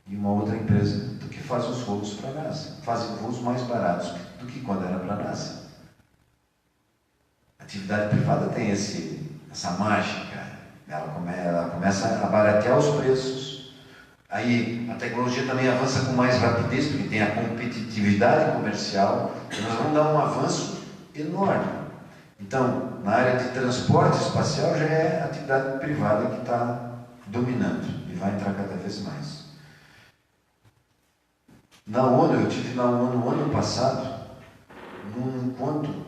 e uma outra empresa que faz os voos para a NASA. Fazem voos mais baratos do que quando era para a NASA. A atividade privada tem essa mágica. Ela começa a baratear os preços. Aí a tecnologia também avança com mais rapidez, porque tem a competitividade comercial. Então nós vamos dar um avanço enorme. Então, na área de transporte espacial já é a atividade privada que está dominando e vai entrar cada vez mais. Na ONU, eu estive na ONU no ano passado, num encontro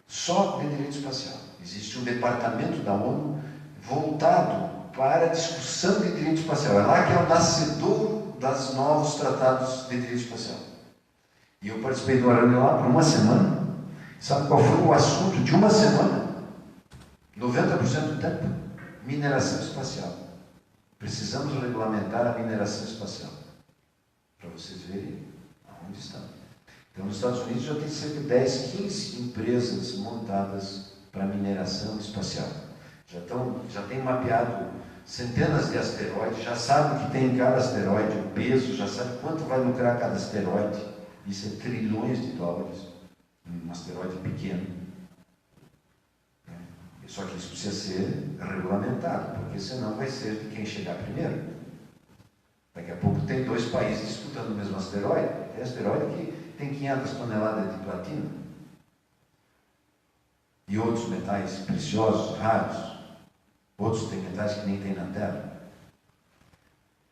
só de direito espacial. Existe um departamento da ONU voltado para a discussão de direito espacial. É lá que é o nascedouro dos novos tratados de direito espacial. E eu participei de uma reunião lá por uma semana. Sabe qual foi o assunto de uma semana? 90% do tempo? Mineração espacial. Precisamos regulamentar a mineração espacial. Para vocês verem aonde está. Então, nos Estados Unidos já tem cerca de 10, 15 empresas montadas para mineração espacial. Já tem mapeado centenas de asteroides, já sabe o que tem em cada asteroide, o peso, já sabe quanto vai lucrar cada asteroide. Isso é trilhões de dólares. Um asteroide pequeno. Só que isso precisa ser regulamentado, porque senão vai ser de quem chegar primeiro. Daqui a pouco tem 2 países disputando o mesmo asteroide. Tem asteroide que tem 500 toneladas de platina. E outros metais preciosos, raros. Outros têm metais que nem tem na Terra.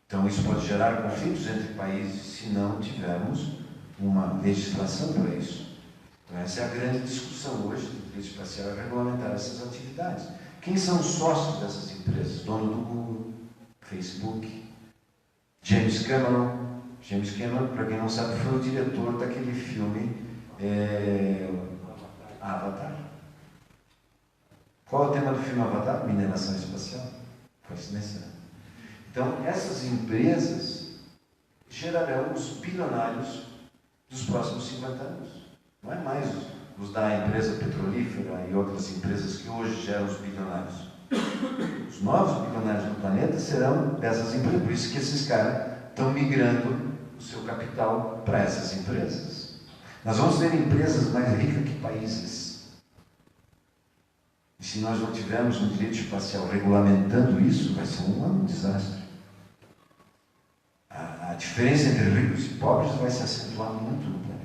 Então isso pode gerar conflitos entre países se não tivermos uma legislação para isso. Então, essa é a grande discussão hoje do direito espacial, é regulamentar essas atividades. Quem são os sócios dessas empresas? Dono do Google, Facebook, James Cameron. James Cameron, para quem não sabe, foi o diretor daquele filme Avatar. Qual é o tema do filme Avatar? Mineração espacial. Coincidência. Então, essas empresas gerarão os bilionários dos próximos 50 anos. Não é mais os da empresa petrolífera e outras empresas que hoje geram os bilionários. Os novos bilionários do planeta serão dessas empresas. Por isso que esses caras estão migrando o seu capital para essas empresas. Nós vamos ter empresas mais ricas que países. E se nós não tivermos um direito espacial regulamentando isso, vai ser um desastre. A diferença entre ricos e pobres vai se acentuar muito no planeta.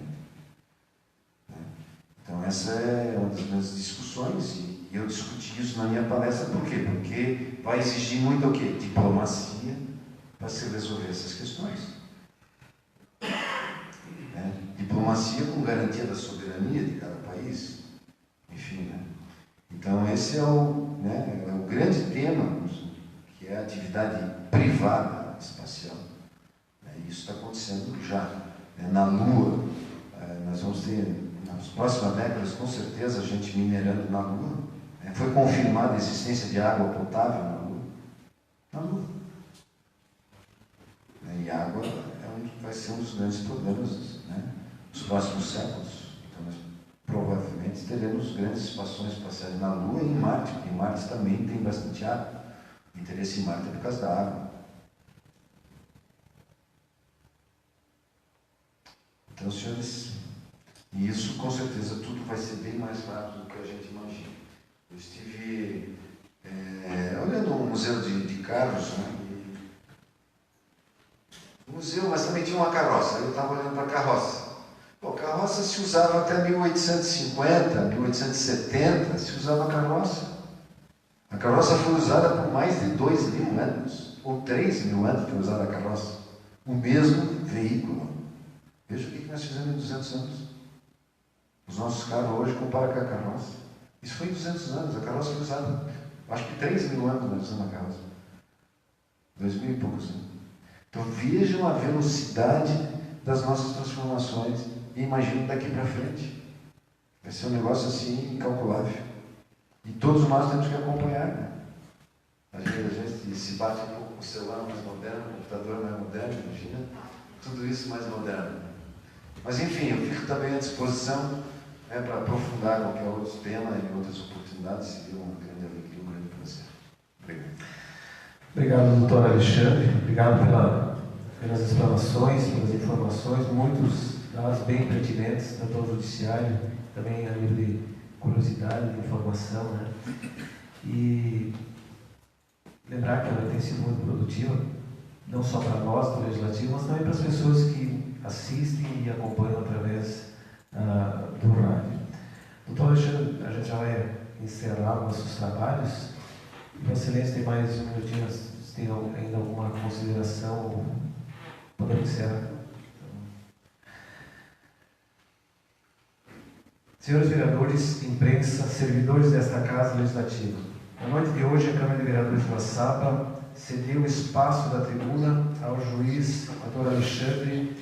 Então essa é uma das minhas discussões, e eu discuti isso na minha palestra. Por quê? Porque vai exigir muito o quê? Diplomacia para se resolver essas questões. Diplomacia com garantia da soberania de cada país. Enfim, Então esse é o grande tema, que é a atividade privada espacial. E isso está acontecendo já. Na Lua, nós vamos ter, nas próximas décadas, com certeza, a gente minerando na Lua. Foi confirmada a existência de água potável na Lua. Na Lua. E água vai ser um dos grandes problemas dos próximos séculos. Então, nós provavelmente teremos grandes estações espaciais na Lua e em Marte, porque em Marte também tem bastante água. O interesse em Marte é por causa da água. Então, senhores, e isso com certeza tudo vai ser bem mais rápido do que a gente imagina. Eu estive olhando um museu de carros, um museu, mas também tinha uma carroça. Eu estava olhando para a carroça. Bom, carroça se usava até 1850, 1870, se usava a carroça. A carroça foi usada por mais de 2.000 anos, ou 3.000 anos foi usada a carroça. O mesmo veículo. Veja o que nós fizemos em 200 anos. Os nossos carros hoje comparam com a carroça. Isso foi em 200 anos. A carroça foi usada, acho que 3.000 anos nós usamos a carroça. 2.000 e poucos anos. Então vejam a velocidade das nossas transformações e imaginem daqui para frente. Vai ser um negócio assim incalculável. E todos nós temos que acompanhar. A gente se bate um pouco com o celular mais moderno, o computador mais moderno, imagina tudo isso mais moderno. Mas enfim, eu fico também à disposição para aprofundar qualquer outro tema e outras oportunidades. Seria uma grande alegria, um grande prazer. Obrigado. Obrigado, doutor Alexandre. Obrigado pelas explanações, pelas informações, muitas delas bem pertinentes, tanto ao judiciário, também a nível de curiosidade, de informação. E lembrar que ela tem sido muito produtiva, não só para nós do Legislativo, mas também para as pessoas que assistem e acompanham através do rádio. Doutor Alexandre, a gente já vai encerrar nossos trabalhos. Vossa Excelência tem mais um minutinho, se tem ainda alguma consideração, podemos encerrar. Senhores vereadores, imprensa, servidores desta Casa Legislativa, na noite de hoje, a Câmara de Vereadores de Joaçaba cedeu o espaço da tribuna ao juiz Dr. Alexandre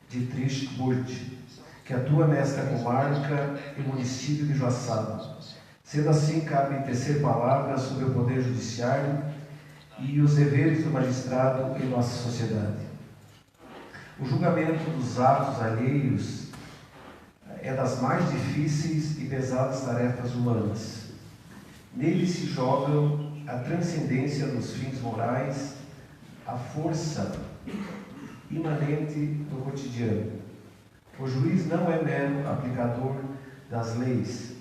Dietrich Burt, que atua nesta comarca e município de Joaçaba. Sendo assim, cabe tecer palavras sobre o Poder Judiciário e os deveres do magistrado em nossa sociedade. O julgamento dos atos alheios é das mais difíceis e pesadas tarefas humanas. Nele se jogam a transcendência dos fins morais, a força imanente do cotidiano. O juiz não é mero aplicador das leis,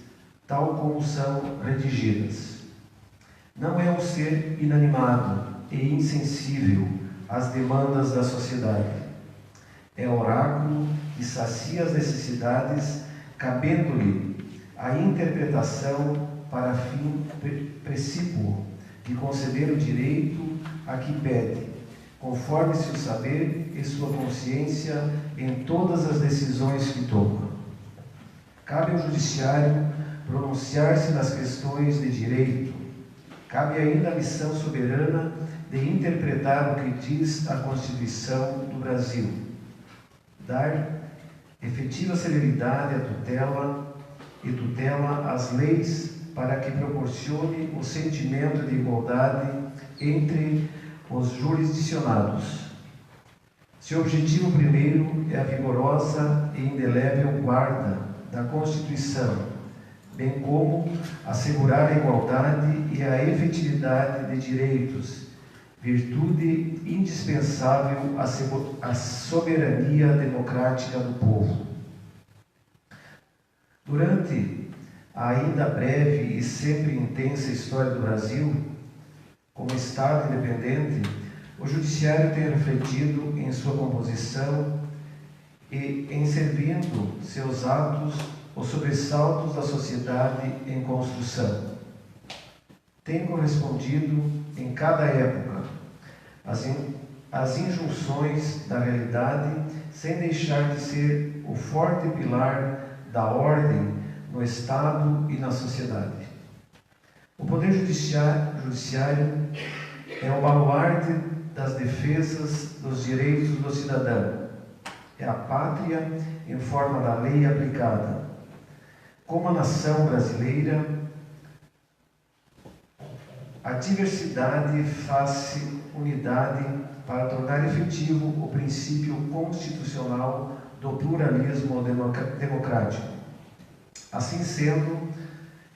tal como são redigidas. Não é um ser inanimado e insensível às demandas da sociedade. É oráculo que sacia as necessidades, cabendo-lhe a interpretação para fim precípuo de conceder o direito a que pede, conforme seu saber e sua consciência em todas as decisões que toma. Cabe ao Judiciário pronunciar-se nas questões de direito. Cabe ainda a missão soberana de interpretar o que diz a Constituição do Brasil, dar efetiva celeridade à tutela às leis para que proporcione o sentimento de igualdade entre os jurisdicionados. Seu objetivo primeiro é a vigorosa e indelével guarda da Constituição, bem como assegurar a igualdade e a efetividade de direitos, virtude indispensável à soberania democrática do povo. Durante a ainda breve e sempre intensa história do Brasil, como Estado independente, o Judiciário tem refletido em sua composição e em servindo seus atos os sobressaltos da sociedade em construção. Tem correspondido em cada época as injunções da realidade, sem deixar de ser o forte pilar da ordem no Estado e na sociedade. O Poder Judiciário é o baluarte das defesas dos direitos do cidadão. É a pátria em forma da lei aplicada. Como a nação brasileira, a diversidade faz-se unidade para tornar efetivo o princípio constitucional do pluralismo democrático. Assim sendo,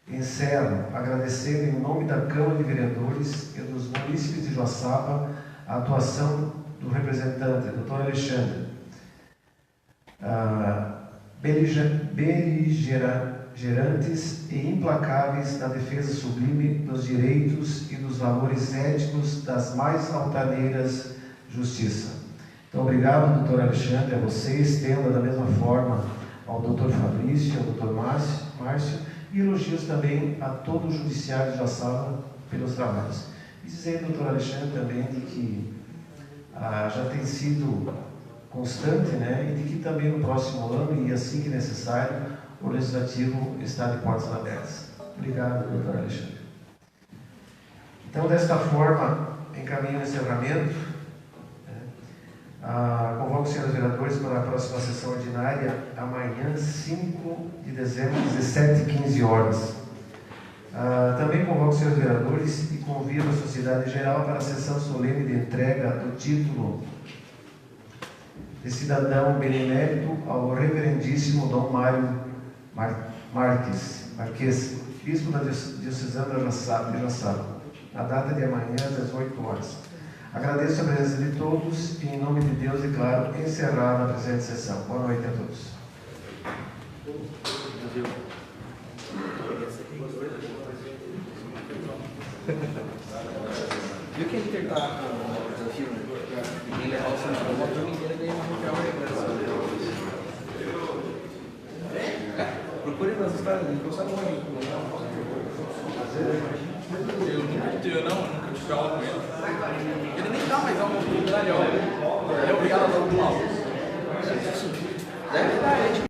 encerro agradecendo em nome da Câmara de Vereadores e dos munícipes de Joaçaba a atuação do representante, Dr. Alexandre, beligerantes e implacáveis na defesa sublime dos direitos e dos valores éticos das mais altaneiras justiça. Então, obrigado, Dr. Alexandre, a você, estenda da mesma forma ao Dr. Fabrício, ao Dr. Márcio, e elogios também a todo o Judiciário de Joaçaba pelos trabalhos. E dizer, Dr. Alexandre, também de que já tem sido constante, né, e de que também no próximo ano, e assim que necessário, o Legislativo está de portas abertas. Obrigado, Dr. Alexandre. Então, desta forma, encaminho o encerramento. Convoco os senhores vereadores para a próxima sessão ordinária, amanhã, 5 de dezembro, 17h15. Também convoco os senhores vereadores e convido a sociedade em geral para a sessão solene de entrega do título de cidadão benemérito ao reverendíssimo Dom Mário Marques, bispo da Diocesana de Joaçaba, na data de amanhã, às 18h. Agradeço a presença de todos e, em nome de Deus, declaro encerrada a presente sessão. Boa noite a todos. Viu que ele está com o desafio, né? Ninguém levar o centro da turma inteira e ganhar uma reunião. Procure nas histórias, não sabe onde. Eu nunca tive aula com ele. Ele nem dá mais aula na oportunidade, olha. Ele é obrigado a dar um mal.